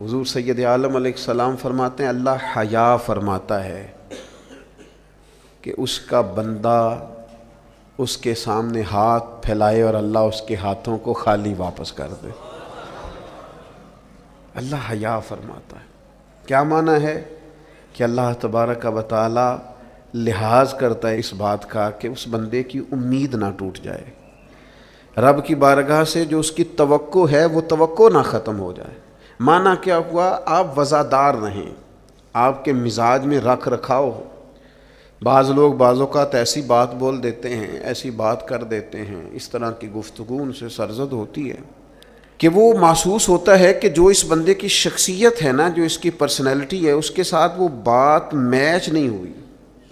حضور سید عالم علیہ السلام فرماتے ہیں اللہ حیا فرماتا ہے کہ اس کا بندہ اس کے سامنے ہاتھ پھیلائے اور اللہ اس کے ہاتھوں کو خالی واپس کر دے۔ اللہ حیا فرماتا ہے۔ کیا معنی ہے کہ اللہ تبارک و تعالی لحاظ کرتا ہے اس بات کا کہ اس بندے کی امید نہ ٹوٹ جائے، رب کی بارگاہ سے جو اس کی توقع ہے وہ توقع نہ ختم ہو جائے۔ معنی کیا ہوا؟ آپ وزادار رہیں، آپ کے مزاج میں رکھ رکھاؤ ہو۔ بعض لوگ بعض اوقات ایسی بات بول دیتے ہیں، ایسی بات کر دیتے ہیں، اس طرح کی گفتگو ان سے سرزد ہوتی ہے کہ وہ محسوس ہوتا ہے کہ جو اس بندے کی شخصیت ہے نا، جو اس کی پرسنالٹی ہے، اس کے ساتھ وہ بات میچ نہیں ہوئی۔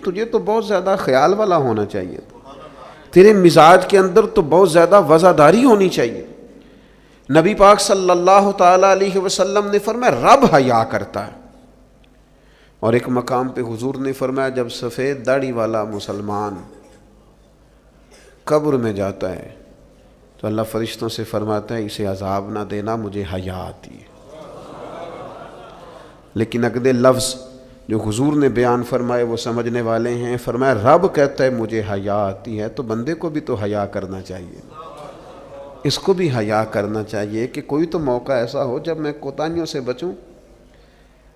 تجھے تو بہت زیادہ خیال والا ہونا چاہیے، تیرے مزاج کے اندر تو بہت زیادہ وزاداری ہونی چاہیے۔ نبی پاک صلی اللہ تعالیٰ علیہ وسلم نے فرمایا رب حیا کرتا ہے، اور ایک مقام پہ حضور نے فرمایا جب سفید داڑھی والا مسلمان قبر میں جاتا ہے تو اللہ فرشتوں سے فرماتا ہے اسے عذاب نہ دینا، مجھے حیا آتی ہے۔ لیکن اگلے لفظ جو حضور نے بیان فرمائے وہ سمجھنے والے ہیں، فرمایا رب کہتا ہے مجھے حیا آتی ہے، تو بندے کو بھی تو حیا کرنا چاہیے، اس کو بھی حیا کرنا چاہیے کہ کوئی تو موقع ایسا ہو جب میں کوتاہیوں سے بچوں۔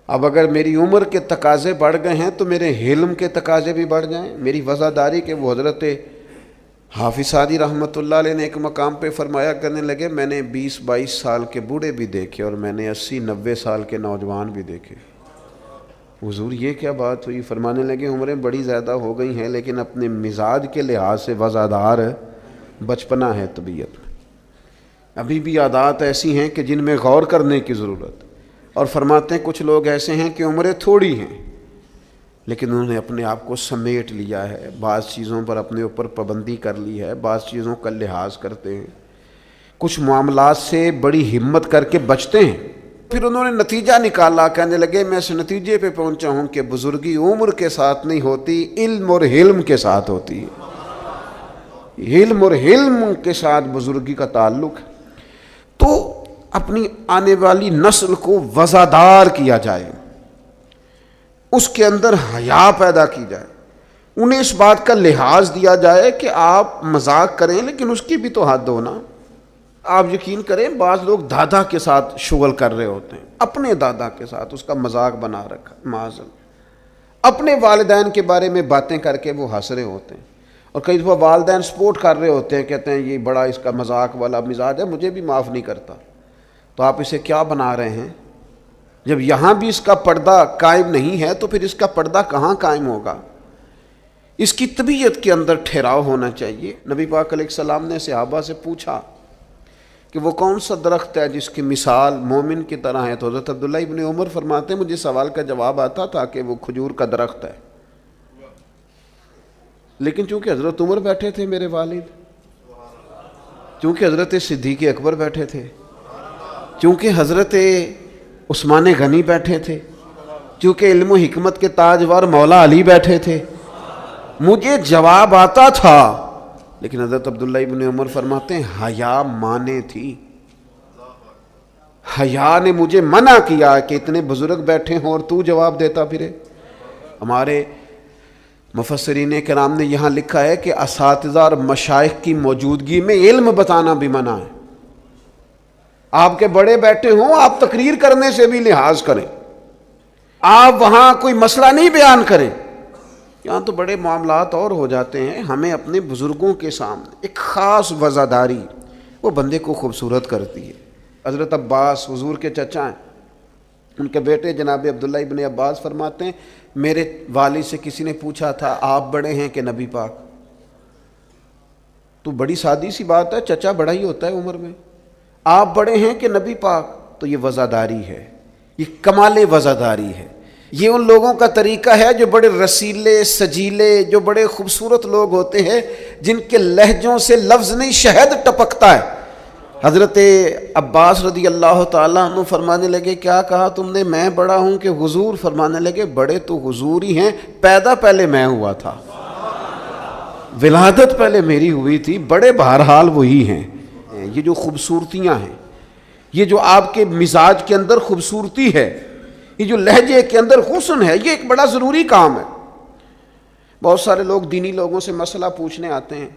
اب اگر میری عمر کے تقاضے بڑھ گئے ہیں تو میرے حلم کے تقاضے بھی بڑھ جائیں، میری وزاداری کے۔ وہ حضرت حافظ سعدی رحمۃ اللہ علیہ نے ایک مقام پہ فرمایا کرنے لگے میں نے 20-22 سال کے بوڑھے بھی دیکھے اور میں نے 80-90 سال کے نوجوان بھی دیکھے۔ حضور یہ کیا بات ہوئی؟ فرمانے لگے عمریں بڑی زیادہ ہو گئی ہیں لیکن اپنے مزاج کے لحاظ سے وزادار بچپنا ہے طبیعت میں، ابھی بھی عادات ایسی ہیں کہ جن میں غور کرنے کی ضرورت۔ اور فرماتے ہیں کچھ لوگ ایسے ہیں کہ عمریں تھوڑی ہیں لیکن انہوں نے اپنے آپ کو سمیٹ لیا ہے، بعض چیزوں پر اپنے اوپر پابندی کر لی ہے، بعض چیزوں کا لحاظ کرتے ہیں، کچھ معاملات سے بڑی ہمت کر کے بچتے ہیں۔ پھر انہوں نے نتیجہ نکالا، کہنے لگے میں اس نتیجے پہ پہنچا ہوں کہ بزرگی عمر کے ساتھ نہیں ہوتی، علم اور حلم کے ساتھ ہوتی ہے۔ علم اور حلم کے ساتھ بزرگی کا تعلق ہے۔ تو اپنی آنے والی نسل کو وزادار کیا جائے، اس کے اندر حیا پیدا کی جائے، انہیں اس بات کا لحاظ دیا جائے کہ آپ مذاق کریں لیکن اس کی بھی تو حد ہو نا۔ آپ یقین کریں بعض لوگ دادا کے ساتھ شغل کر رہے ہوتے ہیں، اپنے دادا کے ساتھ اس کا مذاق بنا رکھا، معاذ اللہ، اپنے والدین کے بارے میں باتیں کر کے وہ ہنس رہے ہوتے ہیں، اور کئی دفعہ والدین سپورٹ کر رہے ہوتے ہیں، کہتے ہیں یہ بڑا اس کا مذاق والا مزاج ہے، مجھے بھی معاف نہیں کرتا۔ تو آپ اسے کیا بنا رہے ہیں؟ جب یہاں بھی اس کا پردہ قائم نہیں ہے تو پھر اس کا پردہ کہاں قائم ہوگا؟ اس کی طبیعت کے اندر ٹھہراؤ ہونا چاہیے۔ نبی پاک علیہ السلام نے صحابہ سے پوچھا کہ وہ کون سا درخت ہے جس کی مثال مومن کی طرح ہے؟ تو حضرت عبداللہ ابن عمر فرماتے ہیں مجھے سوال کا جواب آتا تھا کہ وہ کھجور کا درخت ہے، لیکن چونکہ حضرت عمر بیٹھے تھے میرے والد، چونکہ حضرت صدیق اکبر بیٹھے تھے، چونکہ حضرت عثمان غنی بیٹھے تھے، چونکہ علم و حکمت کے تاجور مولا علی بیٹھے تھے، مجھے جواب آتا تھا۔ لیکن حضرت عبداللہ ابن عمر فرماتے ہیں حیا مانے تھی، حیا نے مجھے منع کیا کہ اتنے بزرگ بیٹھے ہوں اور تو جواب دیتا پھرے۔ ہمارے مفسرین کرام نے یہاں لکھا ہے کہ اساتذہ اور مشائخ کی موجودگی میں علم بتانا بھی منع ہے۔ آپ کے بڑے بیٹھے ہوں آپ تقریر کرنے سے بھی لحاظ کریں، آپ وہاں کوئی مسئلہ نہیں بیان کریں۔ یہاں تو بڑے معاملات اور ہو جاتے ہیں۔ ہمیں اپنے بزرگوں کے سامنے ایک خاص وزاداری وہ بندے کو خوبصورت کرتی ہے۔ حضرت عباس حضور کے چچا ہیں، ان کے بیٹے جناب عبداللہ ابن عباس فرماتے ہیں میرے والد سے کسی نے پوچھا تھا آپ بڑے ہیں کہ نبی پاک؟ تو بڑی سادی سی بات ہے، چچا بڑا ہی ہوتا ہے عمر میں، آپ بڑے ہیں کہ نبی پاک؟ تو یہ وزاداری ہے، یہ کمال وزاداری ہے۔ یہ ان لوگوں کا طریقہ ہے جو بڑے رسیلے سجیلے، جو بڑے خوبصورت لوگ ہوتے ہیں، جن کے لہجوں سے لفظ نہیں شہد ٹپکتا ہے۔ حضرت عباس رضی اللہ تعالیٰ عنہ فرمانے لگے کیا کہا تم نے؟ میں بڑا ہوں کہ حضور؟ فرمانے لگے بڑے تو حضور ہی ہیں، پیدا پہلے میں ہوا تھا، ولادت پہلے میری ہوئی تھی، بڑے بہرحال وہی ہیں۔ یہ جو خوبصورتیاں ہیں یہ جو آپ کے مزاج کے اندر خوبصورتی ہے، یہ جو لہجے کے اندر حسن ہے، یہ ایک بڑا ضروری کام ہے۔ بہت سارے لوگ دینی لوگوں سے مسئلہ پوچھنے آتے ہیں،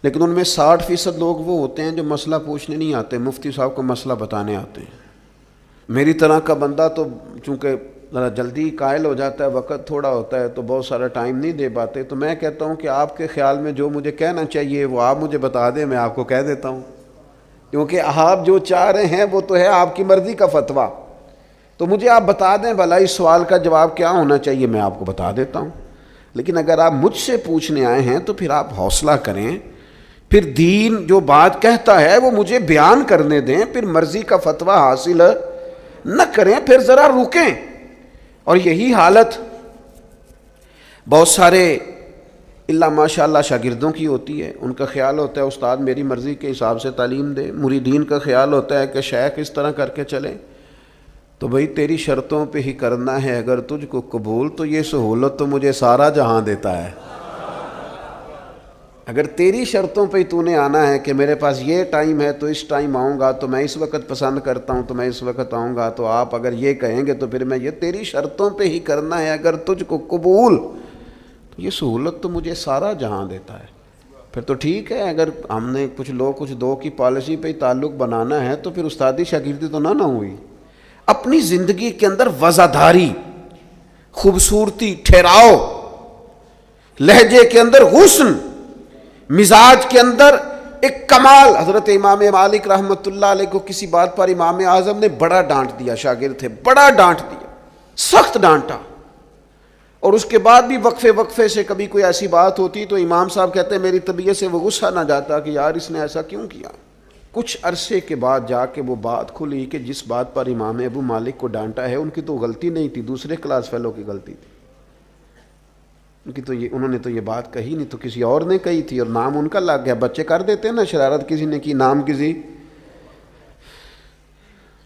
لیکن ان میں 60% لوگ وہ ہوتے ہیں جو مسئلہ پوچھنے نہیں آتے، مفتی صاحب کو مسئلہ بتانے آتے ہیں۔ میری طرح کا بندہ تو چونکہ ذرا جلدی قائل ہو جاتا ہے، وقت تھوڑا ہوتا ہے، تو بہت سارا ٹائم نہیں دے پاتے، تو میں کہتا ہوں کہ آپ کے خیال میں جو مجھے کہنا چاہیے وہ آپ مجھے بتا دیں، میں آپ کو کہہ دیتا ہوں، کیونکہ آپ جو چاہ رہے ہیں وہ تو ہے آپ کی مرضی کا فتویٰ، تو مجھے آپ بتا دیں بھلا اس سوال کا جواب کیا ہونا چاہیے، میں آپ کو بتا دیتا ہوں۔ لیکن اگر آپ مجھ سے پوچھنے آئے ہیں تو پھر آپ حوصلہ کریں، پھر دین جو بات کہتا ہے وہ مجھے بیان کرنے دیں، پھر مرضی کا فتویٰ حاصل نہ کریں، پھر ذرا رکیں۔ اور یہی حالت بہت سارے اللہ ماشاء اللہ شاگردوں کی ہوتی ہے۔ ان کا خیال ہوتا ہے استاد میری مرضی کے حساب سے تعلیم دے، مریدین کا خیال ہوتا ہے کہ شیخ اس طرح کر کے چلیں۔ تو بھئی تیری شرطوں پہ ہی کرنا ہے، اگر تجھ کو قبول تو یہ سہولت تو مجھے سارا جہاں دیتا ہے۔ اگر تیری شرطوں پہ ہی تو نے آنا ہے کہ میرے پاس یہ ٹائم ہے تو اس ٹائم آؤں گا، تو میں اس وقت پسند کرتا ہوں تو میں اس وقت آؤں گا، تو آپ اگر یہ کہیں گے تو پھر میں یہ تیری شرطوں پہ ہی کرنا ہے، اگر تجھ کو قبول تو یہ سہولت تو مجھے سارا جہاں دیتا ہے۔ پھر تو ٹھیک ہے، اگر ہم نے کچھ دو کی پالیسی پہ ہی تعلق بنانا ہے تو پھر استادی شاگردی تو نہ ہوئی۔ اپنی زندگی کے اندر وزاداری، خوبصورتی، ٹھہراؤ، لہجے کے اندر حسن، مزاج کے اندر ایک کمال۔ حضرت امام مالک رحمۃ اللہ علیہ کو کسی بات پر امام اعظم نے بڑا ڈانٹ دیا، شاگرد تھے، بڑا ڈانٹ دیا، سخت ڈانٹا، اور اس کے بعد بھی وقفے سے کبھی کوئی ایسی بات ہوتی تو امام صاحب کہتے ہیں میری طبیعت سے وہ غصہ نہ جاتا کہ یار اس نے ایسا کیوں کیا۔ کچھ عرصے کے بعد جا کے وہ بات کھلی کہ جس بات پر امام ابو مالک کو ڈانٹا ہے ان کی تو غلطی نہیں تھی، دوسرے کلاس فیلو کی غلطی تھی، انہوں نے تو یہ بات کہی نہیں، تو کسی اور نے کہی تھی اور نام ان کا لگ گیا۔ بچے کر دیتے ہیں نا شرارت، کسی نے کی نام کسی،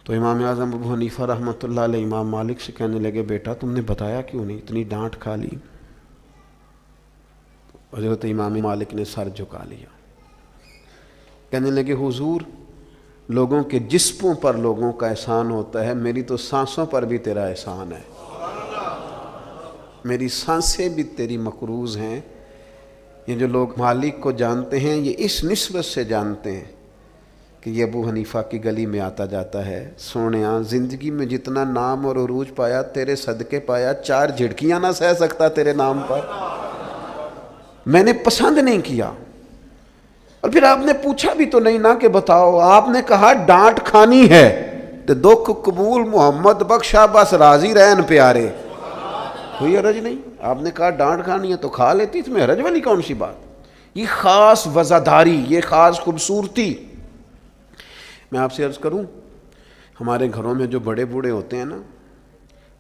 تو امام اعظم ابو حنیفہ رحمۃ اللہ علیہ امام مالک سے کہنے لگے بیٹا تم نے بتایا کیوں نہیں، اتنی ڈانٹ کھا لی۔ حضرت امام مالک نے سر جھکا لیا، کہنے لگے حضور لوگوں کے جسموں پر لوگوں کا احسان ہوتا ہے، میری تو سانسوں پر بھی تیرا احسان ہے، میری سانسیں بھی تیری مقروض ہیں۔ یہ جو لوگ مالک کو جانتے ہیں یہ اس نسبت سے جانتے ہیں کہ یہ ابو حنیفہ کی گلی میں آتا جاتا ہے۔ سونیاں زندگی میں جتنا نام اور عروج پایا تیرے صدقے پایا، 4 جھڑکیاں نہ سہ سکتا تیرے نام پر، میں نے پسند نہیں کیا۔ اور پھر آپ نے پوچھا بھی تو نہیں نا کہ بتاؤ، آپ نے کہا ڈانٹ کھانی ہے تو دکھ قبول محمد بخشا بس راضی رہن پیارے، کوئی حرج نہیں۔ آپ نے کہا ڈانٹ کھانی ہے تو کھا لیتی، اس میں حرج والی کون سی بات؟ یہ خاص وزاداری، یہ خاص خوبصورتی۔ میں آپ سے عرض کروں، ہمارے گھروں میں جو بڑے بوڑھے ہوتے ہیں نا،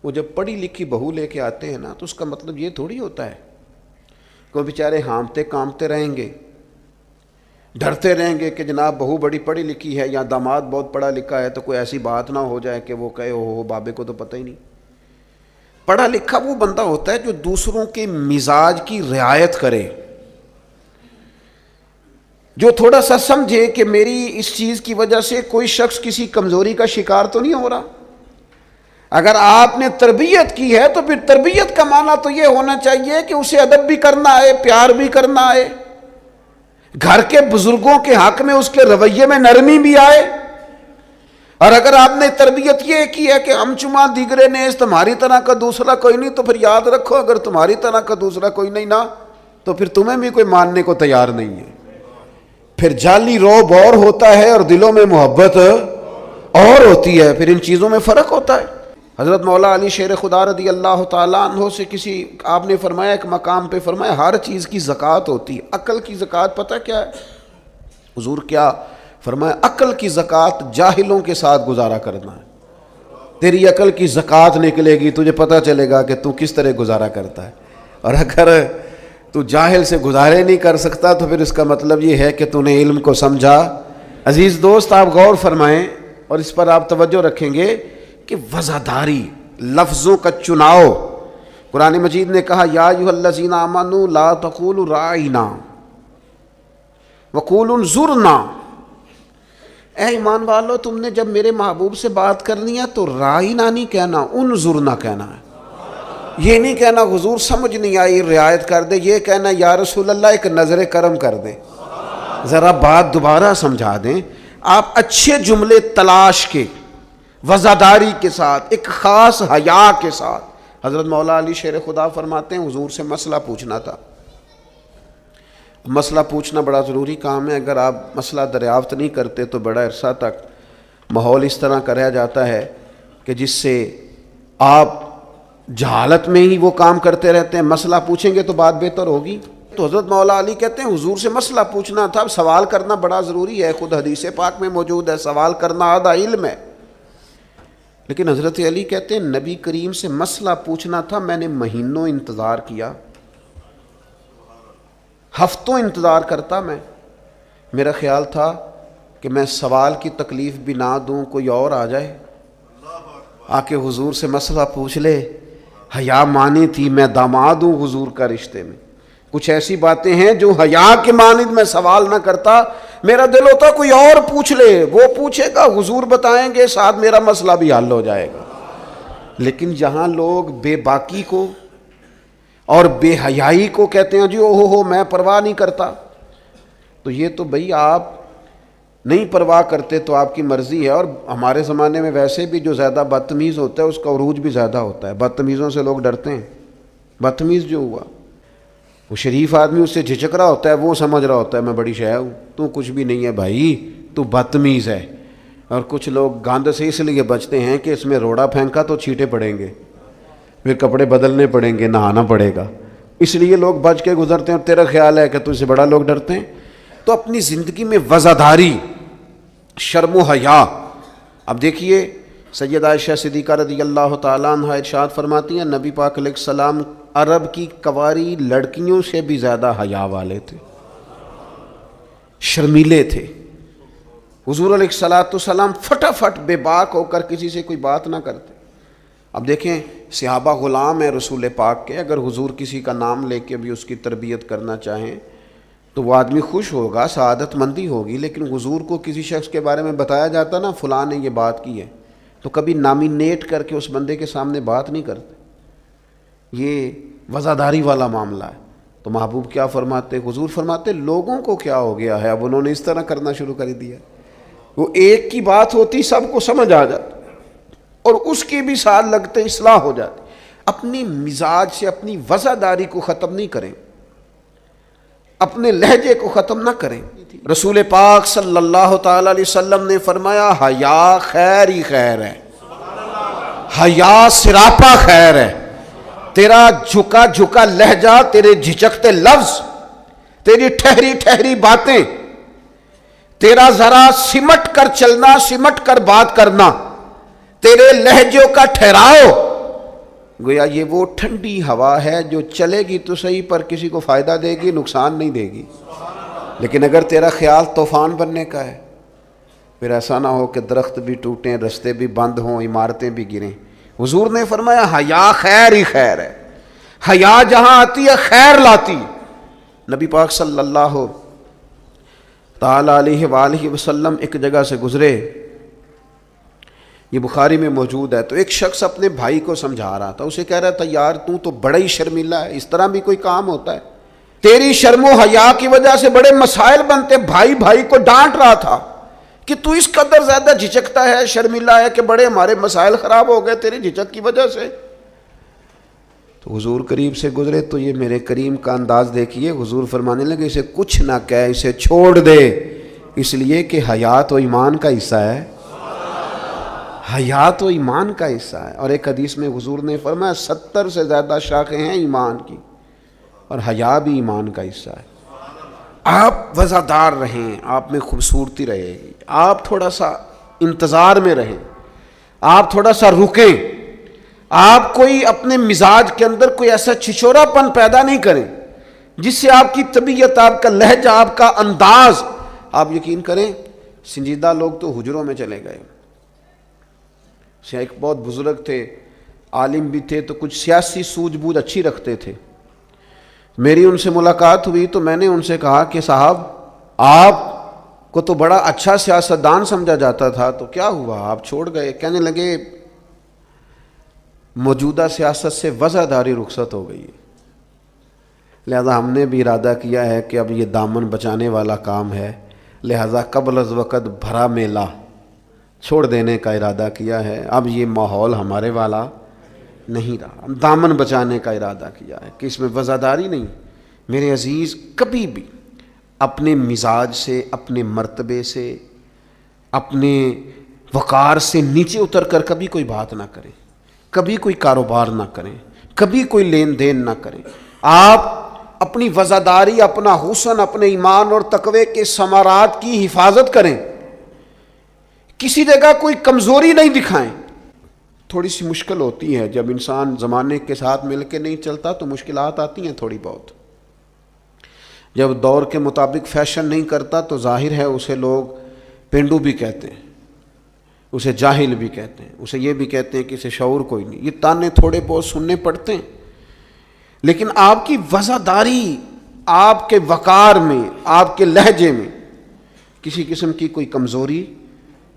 وہ جب پڑھی لکھی بہو لے کے آتے ہیں نا تو اس کا مطلب یہ تھوڑی ہوتا ہے کہ وہ بیچارے ہامتے کامتے رہیں گے، ڈرتے رہیں گے کہ جناب بہو بڑی پڑھی لکھی ہے یا داماد بہت پڑھا لکھا ہے تو کوئی ایسی بات نہ ہو جائے کہ وہ کہے او بابے کو تو پتہ ہی نہیں۔ پڑھا لکھا وہ بندہ ہوتا ہے جو دوسروں کے مزاج کی رعایت کرے، جو تھوڑا سا سمجھے کہ میری اس چیز کی وجہ سے کوئی شخص کسی کمزوری کا شکار تو نہیں ہو رہا۔ اگر آپ نے تربیت کی ہے تو پھر تربیت کا معنی تو یہ ہونا چاہیے کہ اسے ادب بھی کرنا آئے، پیار بھی کرنا آئے، گھر کے بزرگوں کے حق میں اس کے رویے میں نرمی بھی آئے۔ اور اگر آپ نے تربیت یہ کی ہے کہ ہم چما دیگرے نیز تمہاری طرح کا دوسرا کوئی نہیں، تو پھر یاد رکھو اگر تمہاری طرح کا دوسرا کوئی نہیں نا تو پھر تمہیں بھی کوئی ماننے کو تیار نہیں ہے۔ پھر جعلی روب اور ہوتا ہے اور دلوں میں محبت اور ہوتی ہے، پھر ان چیزوں میں فرق ہوتا ہے۔ حضرت مولا علی شیر خدا رضی اللہ تعالیٰ عنہ سے کسی آپ نے فرمایا ایک مقام پہ فرمایا ہر چیز کی زکوٰۃ ہوتی ہے، عقل کی زکوٰۃ پتہ کیا ہے؟ حضور کیا فرمایا؟ عقل کی زکوٰۃ جاہلوں کے ساتھ گزارا کرنا ہے۔ تیری عقل کی زکوٰۃ نکلے گی، تجھے پتہ چلے گا کہ تو کس طرح گزارا کرتا ہے، اور اگر تو جاہل سے گزارے نہیں کر سکتا تو پھر اس کا مطلب یہ ہے کہ تو نے علم کو سمجھا۔ عزیز دوست آپ غور فرمائیں اور اس پر آپ توجہ رکھیں گے کہ وزاداری، لفظوں کا چناؤ۔ قرآن مجید نے کہا یا ایھا الذین آمنوا لا تقولوا راعنا وقولوا انظرنا، اے ایمان والو تم نے جب میرے محبوب سے بات کرنی ہے تو رائنا نہیں کہنا، انظرنا کہنا ہے. یہ نہیں کہنا حضور سمجھ نہیں آئی رعایت کر دے، یہ کہنا یا رسول اللہ ایک نظر کرم کر دیں، ذرا بات دوبارہ سمجھا دیں. آپ اچھے جملے تلاش کے وزاداری کے ساتھ، ایک خاص حیا کے ساتھ. حضرت مولا علی شیر خدا فرماتے ہیں حضور سے مسئلہ پوچھنا تھا. مسئلہ پوچھنا بڑا ضروری کام ہے. اگر آپ مسئلہ دریافت نہیں کرتے تو بڑا عرصہ تک ماحول اس طرح کا رہ جاتا ہے کہ جس سے آپ جہالت میں ہی وہ کام کرتے رہتے ہیں. مسئلہ پوچھیں گے تو بات بہتر ہوگی. تو حضرت مولا علی کہتے ہیں حضور سے مسئلہ پوچھنا تھا. سوال کرنا بڑا ضروری ہے، خود حدیث پاک میں موجود ہے سوال کرنا آدھا علم ہے. لیکن حضرت علی کہتے ہیں نبی کریم سے مسئلہ پوچھنا تھا، میں نے مہینوں انتظار کیا، ہفتوں انتظار کرتا. میرا خیال تھا کہ میں سوال کی تکلیف بھی نہ دوں، کوئی اور آ جائے آ کے حضور سے مسئلہ پوچھ لے. حیا مانی تھی، میں داماد ہوں حضور کا رشتے میں. کچھ ایسی باتیں ہیں جو حیا کے مانند میں سوال نہ کرتا. میرا دل ہوتا کوئی اور پوچھ لے، وہ پوچھے گا حضور بتائیں گے، ساتھ میرا مسئلہ بھی حل ہو جائے گا. لیکن جہاں لوگ بے باکی کو اور بے حیائی کو کہتے ہیں جی اوہ میں پرواہ نہیں کرتا، تو یہ تو بھئی آپ نہیں پرواہ کرتے تو آپ کی مرضی ہے. اور ہمارے زمانے میں ویسے بھی جو زیادہ بدتمیز ہوتا ہے اس کا عروج بھی زیادہ ہوتا ہے. بدتمیزوں سے لوگ ڈرتے ہیں. بدتمیز جو ہوا وہ شریف آدمی اس سے جھجک رہا ہوتا ہے، وہ سمجھ رہا ہوتا ہے میں بڑی شے ہوں، تو کچھ بھی نہیں ہے بھائی، تو بدتمیز ہے. اور کچھ لوگ گاند سے اس لیے بچتے ہیں کہ اس میں روڑا پھینکا تو چھینٹے پڑیں گے، پھر کپڑے بدلنے پڑیں گے، نہانا پڑے گا، اس لیے لوگ بچ کے گزرتے ہیں. اور تیرا خیال ہے کہ تجھ سے بڑا لوگ ڈرتے ہیں. تو اپنی زندگی میں وزاداری، شرم و حیا. اب دیکھیے سیدہ عائشہ صدیقہ رضی اللہ تعالیٰ عنہ ارشاد فرماتی ہیں نبی پاک علیہ السلام عرب کی کنواری لڑکیوں سے بھی زیادہ حیا والے تھے، شرمیلے تھے. حضور علیہ السلام فٹافٹ بے باک ہو کر کسی سے کوئی بات نہ کرتے. اب دیکھیں صحابہ غلام ہیں رسول پاک کے، اگر حضور کسی کا نام لے کے بھی اس کی تربیت کرنا چاہیں تو وہ آدمی خوش ہوگا، سعادت مندی ہوگی. لیکن حضور کو کسی شخص کے بارے میں بتایا جاتا نا فلاں نے یہ بات کی ہے، تو کبھی نامینیٹ کر کے اس بندے کے سامنے بات نہیں کرتے. یہ وزاداری والا معاملہ ہے. تو محبوب کیا فرماتے؟ حضور فرماتے لوگوں کو کیا ہو گیا ہے، اب انہوں نے اس طرح کرنا شروع کر دیا. وہ ایک کی بات ہوتی سب کو سمجھ آ جاتی اور اس کی بھی ساتھ لگتے اصلاح ہو جاتی. اپنی مزاج سے اپنی وزاداری کو ختم نہیں کریں، اپنے لہجے کو ختم نہ کریں. رسول پاک صلی اللہ تعالی علیہ وسلم نے فرمایا حیا خیر ہی خیر ہے، حیا سراپا خیر ہے. تیرا جھکا جھکا لہجہ، تیرے جھجکتے لفظ، تیری ٹھہری ٹھہری باتیں، تیرا ذرا سمٹ کر چلنا، سمٹ کر بات کرنا، تیرے لہجوں کا ٹھہراؤ، گویا یہ وہ ٹھنڈی ہوا ہے جو چلے گی تو صحیح پر کسی کو فائدہ دے گی، نقصان نہیں دے گی. لیکن اگر تیرا خیال طوفان بننے کا ہے پھر ایسا نہ ہو کہ درخت بھی ٹوٹیں، رستے بھی بند ہوں، عمارتیں بھی گریں. حضور نے فرمایا حیا خیر ہی خیر ہے، حیا جہاں آتی ہے خیر لاتی. نبی پاک صلی اللہ تعالی علیہ وآلہ وسلم ایک جگہ سے گزرے، یہ بخاری میں موجود ہے. تو ایک شخص اپنے بھائی کو سمجھا رہا تھا، اسے کہہ رہا تھا یار تو بڑا ہی شرمیلا ہے، اس طرح بھی کوئی کام ہوتا ہے؟ تیری شرم و حیا کی وجہ سے بڑے مسائل بنتے. بھائی بھائی کو ڈانٹ رہا تھا کہ تو اس قدر زیادہ جھجکتا ہے، شرمیلا ہے کہ بڑے ہمارے مسائل خراب ہو گئے تیری جھجک کی وجہ سے. تو حضور قریب سے گزرے تو یہ میرے کریم کا انداز دیکھیے. حضور فرمانے لگے اسے کچھ نہ کہہ، اسے چھوڑ دے، اس لیے کہ حیا تو ایمان کا حصہ ہے، حیا تو ایمان کا حصہ ہے. اور ایک حدیث میں حضور نے فرمایا 70 سے زیادہ شاخیں ہیں ایمان کی، اور حیا بھی ایمان کا حصہ ہے. آپ وزادار رہیں، آپ میں خوبصورتی رہے گی. آپ تھوڑا سا انتظار میں رہیں، آپ تھوڑا سا رکیں. آپ کوئی اپنے مزاج کے اندر کوئی ایسا چھچورا پن پیدا نہیں کریں جس سے آپ کی طبیعت، آپ کا لہجہ، آپ کا انداز، آپ یقین کریں سنجیدہ لوگ تو حجروں میں چلے گئے. ایک بہت بزرگ تھے، عالم بھی تھے، تو کچھ سیاسی سوجھ بوجھ اچھی رکھتے تھے. میری ان سے ملاقات ہوئی تو میں نے ان سے کہا کہ صاحب آپ کو تو بڑا اچھا سیاستدان سمجھا جاتا تھا، تو کیا ہوا آپ چھوڑ گئے؟ کہنے لگے موجودہ سیاست سے وضعداری رخصت ہو گئی ہے، لہذا ہم نے بھی ارادہ کیا ہے کہ اب یہ دامن بچانے والا کام ہے، لہذا قبل از وقت بھرا میلہ چھوڑ دینے کا ارادہ کیا ہے، اب یہ ماحول ہمارے والا نہیں رہا، دامن بچانے کا ارادہ کیا ہے کہ اس میں وضعداری نہیں۔ میرے عزیز، کبھی بھی اپنے مزاج سے، اپنے مرتبے سے، اپنے وقار سے نیچے اتر کر کبھی کوئی بات نہ کریں، کبھی کوئی کاروبار نہ کریں، کبھی کوئی لین دین نہ کریں۔ آپ اپنی وضعداری، اپنا حسن، اپنے ایمان اور تقوی کے ثمرات کی حفاظت کریں، کسی جگہ کوئی کمزوری نہیں دکھائیں۔ تھوڑی سی مشکل ہوتی ہے جب انسان زمانے کے ساتھ مل کے نہیں چلتا تو مشکلات آتی ہیں تھوڑی بہت، جب دور کے مطابق فیشن نہیں کرتا تو ظاہر ہے اسے لوگ پینڈو بھی کہتے ہیں، اسے جاہل بھی کہتے ہیں، اسے یہ بھی کہتے ہیں کہ اسے شعور کوئی نہیں، یہ تانے تھوڑے بہت سننے پڑتے ہیں، لیکن آپ کی وضعداری، آپ کے وقار میں، آپ کے لہجے میں کسی قسم کی کوئی کمزوری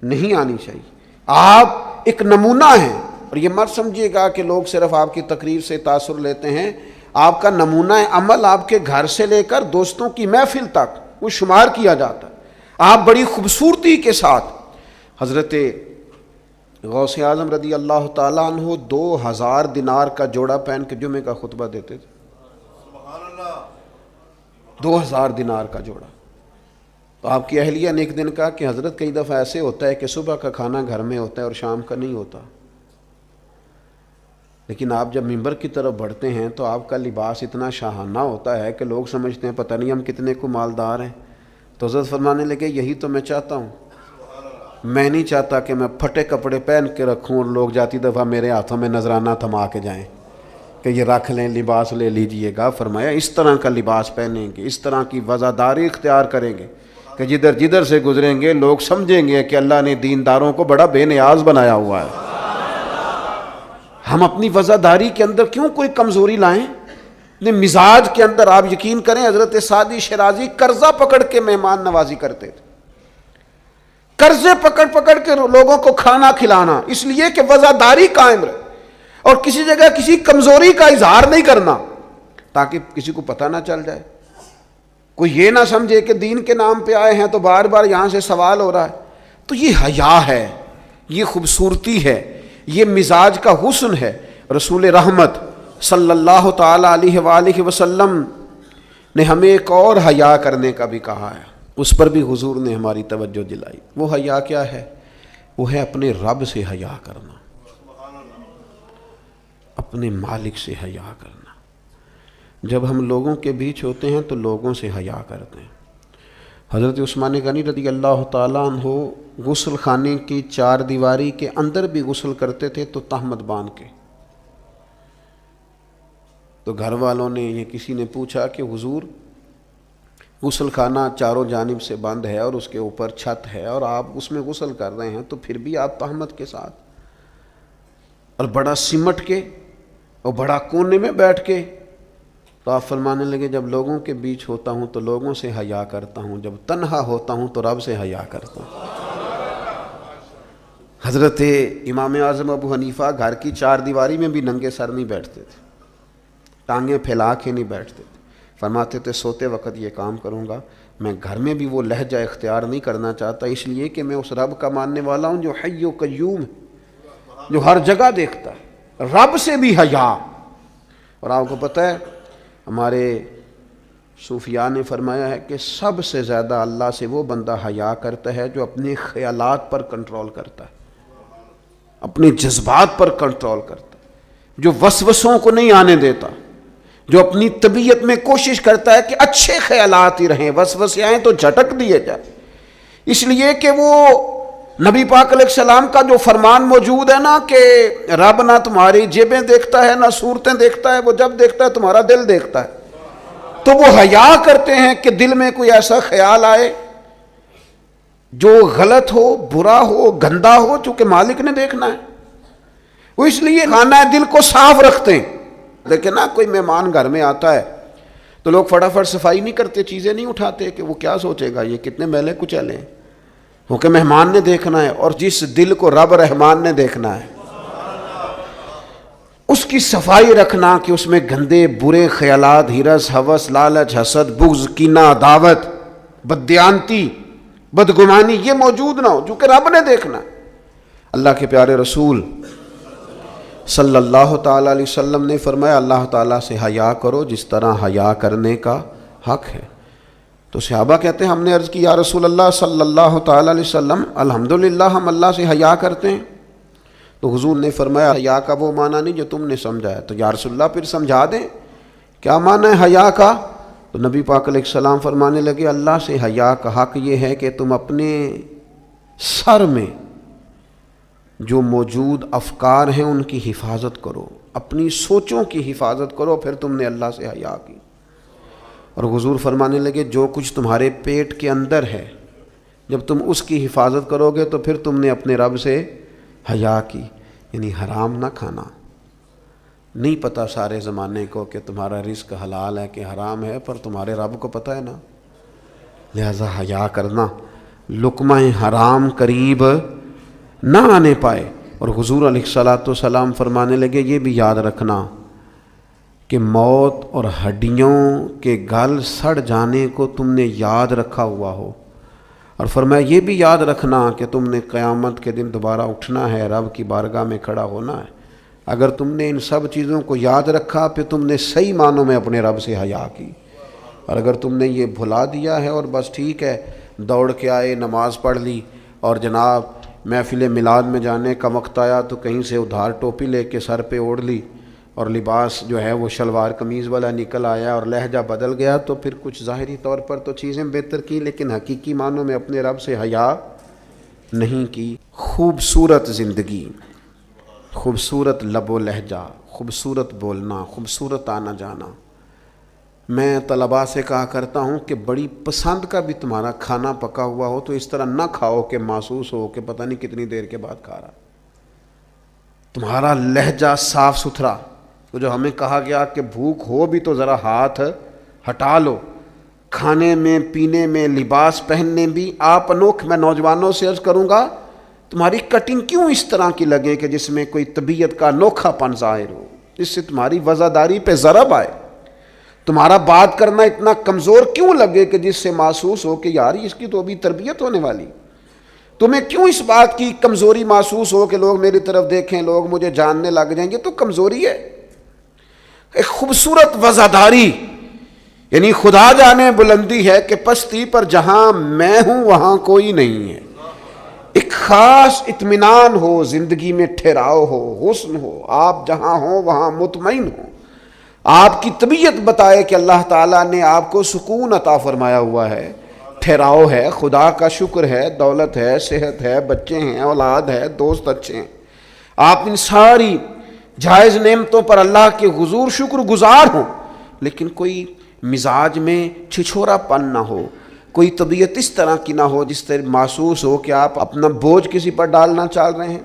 نہیں آنی چاہیے۔ آپ ایک نمونہ ہیں، اور یہ مت سمجھیے گا کہ لوگ صرف آپ کی تقریر سے تاثر لیتے ہیں، آپ کا نمونہ عمل آپ کے گھر سے لے کر دوستوں کی محفل تک وہ شمار کیا جاتا ہے۔ آپ بڑی خوبصورتی کے ساتھ، حضرت غوث اعظم رضی اللہ تعالیٰ عنہ 2000 دینار کا جوڑا پہن کے جمعے کا خطبہ دیتے تھے، 2000 دینار کا جوڑا۔ تو آپ کی اہلیہ نے ایک دن کہا کہ حضرت کئی دفعہ ایسے ہوتا ہے کہ صبح کا کھانا گھر میں ہوتا ہے اور شام کا نہیں ہوتا، لیکن آپ جب ممبر کی طرف بڑھتے ہیں تو آپ کا لباس اتنا شاہانہ ہوتا ہے کہ لوگ سمجھتے ہیں پتہ نہیں ہم کتنے کو مالدار ہیں۔ تو حضرت فرمانے لگے یہی تو میں چاہتا ہوں، میں نہیں چاہتا کہ میں پھٹے کپڑے پہن کے رکھوں اور لوگ جاتی دفعہ میرے ہاتھوں میں نذرانہ تھما کے جائیں کہ یہ رکھ لیں، لباس لے لیجئے گا۔ فرمایا اس طرح کا لباس پہنیں گے، اس طرح کی وضعداری اختیار کریں گے کہ جدھر سے گزریں گے لوگ سمجھیں گے کہ اللہ نے دینداروں کو بڑا بے نیاز بنایا ہوا ہے۔ ہم اپنی وضعداری کے اندر کیوں کوئی کمزوری لائیں؟ اپنے مزاج کے اندر آپ یقین کریں، حضرت سعدی شیرازی قرضہ پکڑ کے مہمان نوازی کرتے تھے، قرضے پکڑ کے لوگوں کو کھانا کھلانا، اس لیے کہ وضعداری قائم رہے اور کسی جگہ کسی کمزوری کا اظہار نہیں کرنا تاکہ کسی کو پتہ نہ چل جائے، کوئی یہ نہ سمجھے کہ دین کے نام پہ آئے ہیں تو بار بار یہاں سے سوال ہو رہا ہے۔ تو یہ حیا ہے، یہ خوبصورتی ہے، یہ مزاج کا حسن ہے۔ رسول رحمت صلی اللہ تعالی علیہ وآلہ وسلم نے ہمیں ایک اور حیا کرنے کا بھی کہا ہے، اس پر بھی حضور نے ہماری توجہ دلائی۔ وہ حیا کیا ہے؟ وہ ہے اپنے رب سے حیا کرنا، اپنے مالک سے حیا کرنا۔ جب ہم لوگوں کے بیچ ہوتے ہیں تو لوگوں سے حیا کرتے ہیں۔ حضرت عثمان غنی رضی اللہ تعالیٰ عنہ غسل خانے کی 4 دیواری کے اندر بھی غسل کرتے تھے تو تہمت باندھ کے۔ تو گھر والوں نے، یہ کسی نے پوچھا کہ حضور غسل خانہ چاروں جانب سے بند ہے اور اس کے اوپر چھت ہے اور آپ اس میں غسل کر رہے ہیں تو پھر بھی آپ تہمت کے ساتھ، اور بڑا سمٹ کے اور بڑا کونے میں بیٹھ کے۔ تو آپ فرمانے لگے جب لوگوں کے بیچ ہوتا ہوں تو لوگوں سے حیا کرتا ہوں، جب تنہا ہوتا ہوں تو رب سے حیا کرتا ہوں۔ حضرت امام اعظم ابو حنیفہ گھر کی 4 دیواری میں بھی ننگے سر نہیں بیٹھتے تھے، ٹانگیں پھیلا کے نہیں بیٹھتے تھے، فرماتے تھے سوتے وقت یہ کام کروں گا، میں گھر میں بھی وہ لہجہ اختیار نہیں کرنا چاہتا، اس لیے کہ میں اس رب کا ماننے والا ہوں جو حی و قیوم ہے، جو ہر جگہ دیکھتا ہے۔ رب سے بھی حیا۔ اور آپ کو پتہ ہے ہمارے صوفیاء نے فرمایا ہے کہ سب سے زیادہ اللہ سے وہ بندہ حیا کرتا ہے جو اپنے خیالات پر کنٹرول کرتا ہے، اپنے جذبات پر کنٹرول کرتا ہے، جو وسوسوں کو نہیں آنے دیتا، جو اپنی طبیعت میں کوشش کرتا ہے کہ اچھے خیالات ہی رہیں، وسوسے آئیں تو جھٹک دیے جائیں۔ اس لیے کہ وہ نبی پاک علیہ السلام کا جو فرمان موجود ہے نا کہ رب نہ تمہاری جیبیں دیکھتا ہے نہ صورتیں دیکھتا ہے، وہ جب دیکھتا ہے تمہارا دل دیکھتا ہے۔ تو وہ حیا کرتے ہیں کہ دل میں کوئی ایسا خیال آئے جو غلط ہو، برا ہو، گندا ہو، چونکہ مالک نے دیکھنا ہے، وہ اس لیے خانہ دل کو صاف رکھتے ہیں۔ لیکن نہ کوئی مہمان گھر میں آتا ہے تو لوگ فٹافٹ صفائی نہیں کرتے، چیزیں نہیں اٹھاتے کہ وہ کیا سوچے گا، یہ کتنے میلے کچیلے ہیں، وہ کہ مہمان نے دیکھنا ہے، اور جس دل کو رب رحمان نے دیکھنا ہے اس کی صفائی رکھنا کہ اس میں گندے برے خیالات، ہرس، ہوس، لالچ، حسد، بغض، کینہ، عداوت، بددیانتی، بدگمانی یہ موجود نہ ہو، چونکہ رب نے دیکھنا۔ اللہ کے پیارے رسول صلی اللہ تعالیٰ علیہ وسلم نے فرمایا اللہ تعالیٰ سے حیا کرو جس طرح حیا کرنے کا حق ہے۔ تو صحابہ کہتے ہیں ہم نے عرض کی یا رسول اللہ صلی اللہ تعالیٰ علیہ وسلم الحمدللہ ہم اللہ سے حیا کرتے ہیں۔ تو حضور نے فرمایا حیا کا وہ معنی نہیں جو تم نے سمجھا ہے۔ تو یا رسول اللہ پھر سمجھا دیں کیا معنی ہے حیا کا؟ تو نبی پاک علیہ السلام فرمانے لگے اللہ سے حیا کا حق یہ ہے کہ تم اپنے سر میں جو موجود افکار ہیں ان کی حفاظت کرو، اپنی سوچوں کی حفاظت کرو، پھر تم نے اللہ سے حیا کی۔ اور حضور فرمانے لگے جو کچھ تمہارے پیٹ کے اندر ہے جب تم اس کی حفاظت کرو گے تو پھر تم نے اپنے رب سے حیا کی، یعنی حرام نہ کھانا۔ نہیں پتہ سارے زمانے کو کہ تمہارا رزق حلال ہے کہ حرام ہے، پر تمہارے رب کو پتہ ہے نا، لہذا حیا کرنا، لقمہ حرام قریب نہ آنے پائے۔ اور حضور علیہ الصلاۃ والسلام فرمانے لگے یہ بھی یاد رکھنا کہ موت اور ہڈیوں کے گل سڑ جانے کو تم نے یاد رکھا ہوا ہو، اور فرمایا یہ بھی یاد رکھنا کہ تم نے قیامت کے دن دوبارہ اٹھنا ہے، رب کی بارگاہ میں کھڑا ہونا ہے۔ اگر تم نے ان سب چیزوں کو یاد رکھا پھر تم نے صحیح معنوں میں اپنے رب سے حیا کی، اور اگر تم نے یہ بھلا دیا ہے اور بس ٹھیک ہے دوڑ کے آئے، نماز پڑھ لی، اور جناب محفل میلاد میں جانے کا وقت آیا تو کہیں سے ادھار ٹوپی لے کے سر پہ اوڑھ لی، اور لباس جو ہے وہ شلوار قمیض والا نکل آیا اور لہجہ بدل گیا، تو پھر کچھ ظاہری طور پر تو چیزیں بہتر کی لیکن حقیقی معنوں میں اپنے رب سے حیا نہیں کی۔ خوبصورت زندگی، خوبصورت لب و لہجہ، خوبصورت بولنا، خوبصورت آنا جانا۔ میں طلباء سے کہا کرتا ہوں کہ بڑی پسند کا بھی تمہارا کھانا پکا ہوا ہو تو اس طرح نہ کھاؤ کہ محسوس ہو کہ پتہ نہیں کتنی دیر کے بعد کھا رہا۔ تمہارا لہجہ صاف ستھرا، تو جو ہمیں کہا گیا کہ بھوک ہو بھی تو ذرا ہاتھ ہٹا لو، کھانے میں، پینے میں، لباس پہننے بھی آپ انوکھ۔ میں نوجوانوں سے عرض کروں گا تمہاری کٹنگ کیوں اس طرح کی لگے کہ جس میں کوئی طبیعت کا انوکھا پن ظاہر ہو، جس سے تمہاری وزاداری پہ ضرب آئے۔ تمہارا بات کرنا اتنا کمزور کیوں لگے کہ جس سے محسوس ہو کہ یار اس کی تو ابھی تربیت ہونے والی۔ تمہیں کیوں اس بات کی کمزوری محسوس ہو کہ لوگ میری طرف دیکھیں، لوگ مجھے جاننے لگ جائیں گے، تو کمزوری ہے۔ ایک خوبصورت وزاداری، یعنی خدا جانے بلندی ہے کہ پستی پر جہاں میں ہوں وہاں کوئی نہیں ہے۔ ایک خاص اطمینان ہو، زندگی میں ٹھہراؤ ہو، حسن ہو، آپ جہاں ہوں وہاں مطمئن ہو۔ آپ کی طبیعت بتائے کہ اللہ تعالیٰ نے آپ کو سکون عطا فرمایا ہوا ہے، ٹھہراؤ ہے، خدا کا شکر ہے، دولت ہے، صحت ہے، بچے ہیں، اولاد ہے، دوست اچھے ہیں۔ آپ ان ساری جائز نعمتوں پر اللہ کے حضور شکر گزار ہوں، لیکن کوئی مزاج میں چھچھورا پن نہ ہو، کوئی طبیعت اس طرح کی نہ ہو جس طرح محسوس ہو کہ آپ اپنا بوجھ کسی پر ڈالنا چاہ رہے ہیں،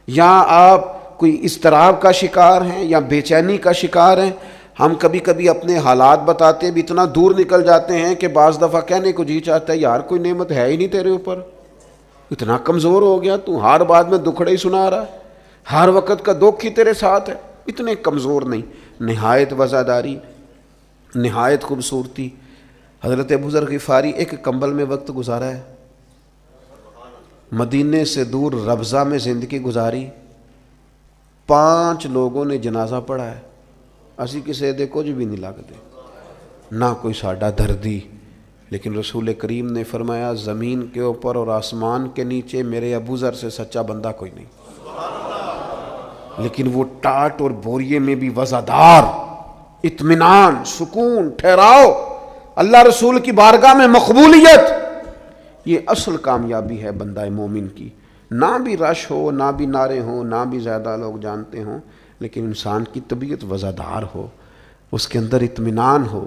یا آپ کوئی اضطراب کا شکار ہیں یا بے چینی کا شکار ہیں۔ ہم کبھی کبھی اپنے حالات بتاتے بھی اتنا دور نکل جاتے ہیں کہ بعض دفعہ کہنے کو جی چاہتا ہے یار کوئی نعمت ہے ہی نہیں تیرے اوپر، اتنا کمزور ہو گیا تو ہر بات میں دکھڑے ہی سنا رہا ہے، ہر وقت کا دکھ ہی تیرے ساتھ ہے۔ اتنے کمزور نہیں، نہایت وزاداری، نہایت خوبصورتی۔ حضرت ابو ذر غفاری ایک کمبل میں وقت گزارا ہے، مدینے سے دور ربضہ میں زندگی گزاری، 5 لوگوں نے جنازہ پڑھا ہے، اسی کسی دے کچھ بھی نہیں لگتے، نہ کوئی ساڈا دردی، لیکن رسول کریم نے فرمایا زمین کے اوپر اور آسمان کے نیچے میرے ابو ذر سے سچا بندہ کوئی نہیں۔ لیکن وہ ٹاٹ اور بوریے میں بھی وزادار، اطمینان، سکون، ٹھہراؤ، اللہ رسول کی بارگاہ میں مقبولیت، یہ اصل کامیابی ہے بندہ مومن کی۔ نہ بھی رش ہو، نہ بھی نعرے ہوں، نہ بھی زیادہ لوگ جانتے ہوں، لیکن انسان کی طبیعت وزادار ہو، اس کے اندر اطمینان ہو۔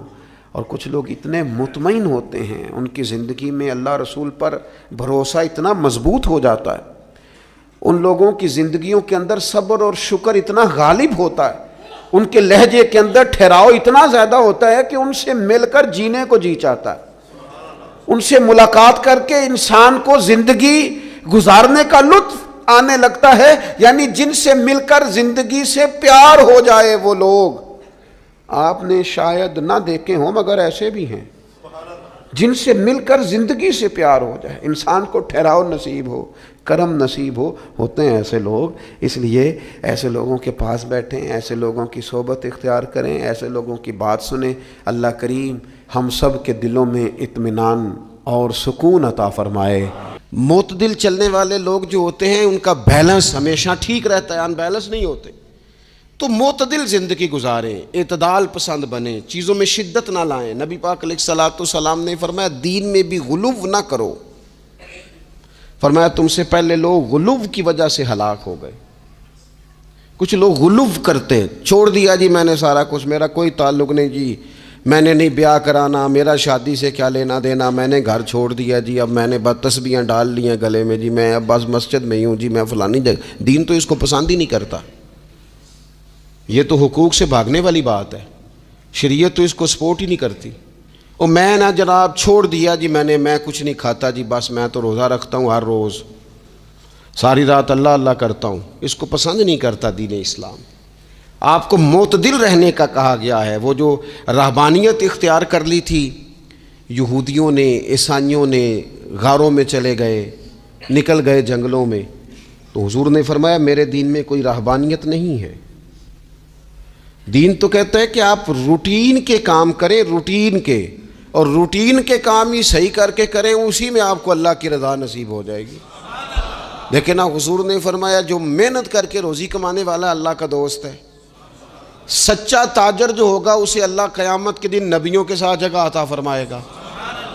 اور کچھ لوگ اتنے مطمئن ہوتے ہیں، ان کی زندگی میں اللہ رسول پر بھروسہ اتنا مضبوط ہو جاتا ہے، ان لوگوں کی زندگیوں کے اندر صبر اور شکر اتنا غالب ہوتا ہے ان کے لہجے کے اندر ٹھہراؤ اتنا زیادہ ہوتا ہے کہ ان سے مل کر جینے کو جی چاہتا ہے، ان سے ملاقات کر کے انسان کو زندگی گزارنے کا لطف آنے لگتا ہے، یعنی جن سے مل کر زندگی سے پیار ہو جائے وہ لوگ آپ نے شاید نہ دیکھے ہوں مگر ایسے بھی ہیں، جن سے مل کر زندگی سے پیار ہو جائے، انسان کو ٹھہراؤ نصیب ہو، کرم نصیب ہو، ہوتے ہیں ایسے لوگ۔ اس لیے ایسے لوگوں کے پاس بیٹھیں، ایسے لوگوں کی صحبت اختیار کریں، ایسے لوگوں کی بات سنیں۔ اللہ کریم ہم سب کے دلوں میں اطمینان اور سکون عطا فرمائے۔ معتدل چلنے والے لوگ جو ہوتے ہیں ان کا بیلنس ہمیشہ ٹھیک رہتا ہے، ان بیلنس نہیں ہوتے، تو معتدل زندگی گزاریں، اعتدال پسند بنیں، چیزوں میں شدت نہ لائیں۔ نبی پاک علیہ الصلوۃ والسلام نے فرمایا دین میں بھی غلو نہ کرو، فرمایا تم سے پہلے لوگ غلو کی وجہ سے ہلاک ہو گئے۔ کچھ لوگ غلو کرتے ہیں، چھوڑ دیا جی میں نے سارا کچھ، میرا کوئی تعلق نہیں جی، میں نے نہیں بیاہ کرانا، میرا شادی سے کیا لینا دینا، میں نے گھر چھوڑ دیا جی، اب میں نے بس تسبیحاں ڈال لی ہیں گلے میں جی، میں اب بس مسجد میں ہی ہوں جی، میں فلانی جگہ۔ دین تو اس کو پسند ہی نہیں کرتا، یہ تو حقوق سے بھاگنے والی بات ہے، شریعت تو اس کو سپورٹ ہی نہیں کرتی۔ اور میں نہ جناب چھوڑ دیا جی میں کچھ نہیں کھاتا جی، بس میں تو روزہ رکھتا ہوں ہر روز، ساری رات اللہ اللہ کرتا ہوں، اس کو پسند نہیں کرتا دین اسلام۔ آپ کو معتدل رہنے کا کہا گیا ہے۔ وہ جو رہبانیت اختیار کر لی تھی یہودیوں نے، عیسائیوں نے، غاروں میں چلے گئے، نکل گئے جنگلوں میں، تو حضور نے فرمایا میرے دین میں کوئی رہبانیت نہیں ہے۔ دین تو کہتا ہے کہ آپ روٹین کے کام کریں، روٹین کے، اور روٹین کے کام ہی صحیح کر کے کریں، اسی میں آپ کو اللہ کی رضا نصیب ہو جائے گی۔ لیکن حضور نے فرمایا جو محنت کر کے روزی کمانے والا اللہ کا دوست ہے، سچا تاجر جو ہوگا اسے اللہ قیامت کے دن نبیوں کے ساتھ جگہ عطا فرمائے گا۔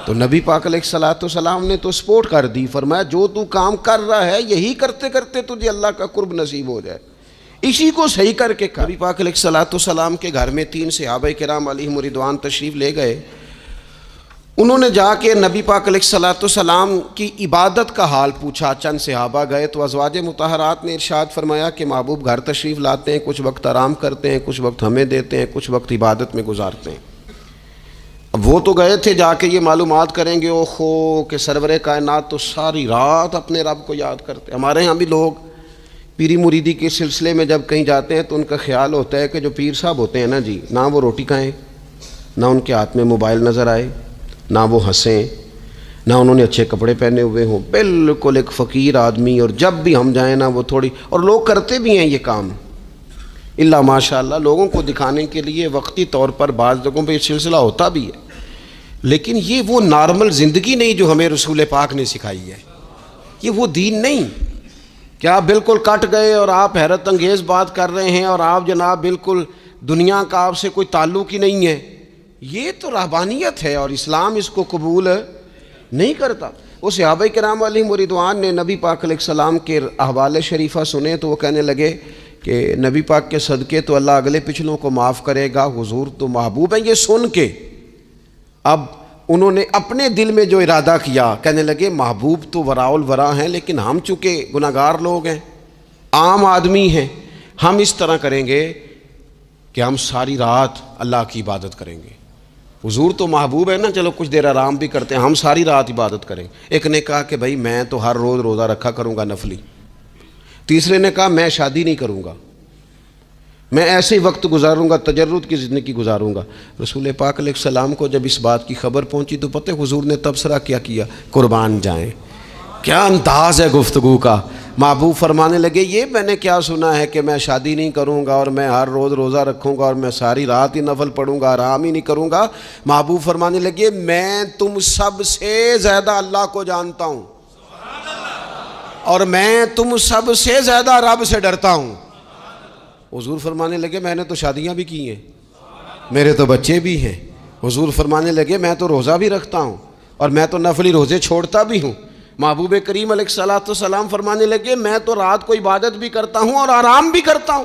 تو نبی پاک علیہ الصلوۃ والسلام نے تو سپورٹ کر دی، فرمایا جو تو کام کر رہا ہے یہی کرتے کرتے تجھے اللہ کا قرب نصیب ہو جائے، اسی کو صحیح کر کے کر۔ نبی پاک علیہ الصلوۃ والسلام کے گھر میں 3 صحابہ کرام علیہم رضوان تشریف لے گئے۔ انہوں نے جا کے نبی پاک علیہ الصلوۃ والسلام کی عبادت کا حال پوچھا۔ چند صحابہ گئے تو ازواج مطہرات نے ارشاد فرمایا کہ محبوب گھر تشریف لاتے ہیں، کچھ وقت آرام کرتے ہیں، کچھ وقت ہمیں دیتے ہیں، کچھ وقت عبادت میں گزارتے ہیں۔ اب وہ تو گئے تھے جا کے یہ معلومات کریں گے اوہو کہ سرور کائنات تو ساری رات اپنے رب کو یاد کرتے۔ ہمارے ہاں بھی لوگ پیری مریدی کے سلسلے میں جب کہیں جاتے ہیں تو ان کا خیال ہوتا ہے کہ جو پیر صاحب ہوتے ہیں نا جی، نہ وہ روٹی کھائیں، نہ ان کے ہاتھ میں موبائل نظر آئے، نہ وہ ہنسیں، نہ انہوں نے اچھے کپڑے پہنے ہوئے ہوں، بالکل ایک فقیر آدمی، اور جب بھی ہم جائیں نا وہ تھوڑی، اور لوگ کرتے بھی ہیں یہ کام اللہ ماشاء اللہ، لوگوں کو دکھانے کے لیے وقتی طور پر بعض جگہوں پہ یہ سلسلہ ہوتا بھی ہے، لیکن یہ وہ نارمل زندگی نہیں جو ہمیں رسول پاک نے سکھائی ہے، یہ وہ دین نہیں کہ آپ بالکل کٹ گئے اور آپ حیرت انگیز بات کر رہے ہیں اور آپ جناب بالکل دنیا کا آپ سے کوئی تعلق ہی نہیں ہے۔ یہ تو رہبانیت ہے اور اسلام اس کو قبول نہیں کرتا۔ وہ صحابہ کرام علیہم رضوان نے نبی پاک علیہ السلام کے احوال شریفہ سنے تو وہ کہنے لگے کہ نبی پاک کے صدقے تو اللہ اگلے پچھلوں کو معاف کرے گا، حضور تو محبوب ہیں۔ یہ سن کے اب انہوں نے اپنے دل میں جو ارادہ کیا، کہنے لگے محبوب تو وراء الورا ہیں، لیکن ہم چونکہ گناہگار لوگ ہیں، عام آدمی ہیں، ہم اس طرح کریں گے کہ ہم ساری رات اللہ کی عبادت کریں گے۔ حضور تو محبوب ہے نا، چلو کچھ دیر آرام بھی کرتے ہیں، ہم ساری رات عبادت کریں۔ ایک نے کہا کہ بھائی میں تو ہر روز روزہ رکھا کروں گا نفلی۔ تیسرے نے کہا میں شادی نہیں کروں گا، میں ایسے ہی وقت گزاروں گا، تجرد کی زندگی گزاروں گا۔ رسول پاک علیہ السلام کو جب اس بات کی خبر پہنچی تو پتہ حضور نے تبصرہ کیا قربان جائیں، کیا انداز ہے گفتگو کا۔ محبوب فرمانے لگے یہ میں نے کیا سنا ہے کہ میں شادی نہیں کروں گا اور میں ہر روز روزہ رکھوں گا اور میں ساری رات ہی نفل پڑھوں گا، آرام ہی نہیں کروں گا۔ محبوب فرمانے لگے میں تم سب سے زیادہ اللہ کو جانتا ہوں اور میں تم سب سے زیادہ رب سے ڈرتا ہوں۔ حضور فرمانے لگے میں نے تو شادیاں بھی کی ہیں، میرے تو بچے بھی ہیں۔ حضور فرمانے لگے میں تو روزہ بھی رکھتا ہوں اور میں تو نفلی روزے چھوڑتا بھی ہوں۔ محبوب کریم علیہ الصلوۃ والسلام فرمانے لگے میں تو رات کو عبادت بھی کرتا ہوں اور آرام بھی کرتا ہوں۔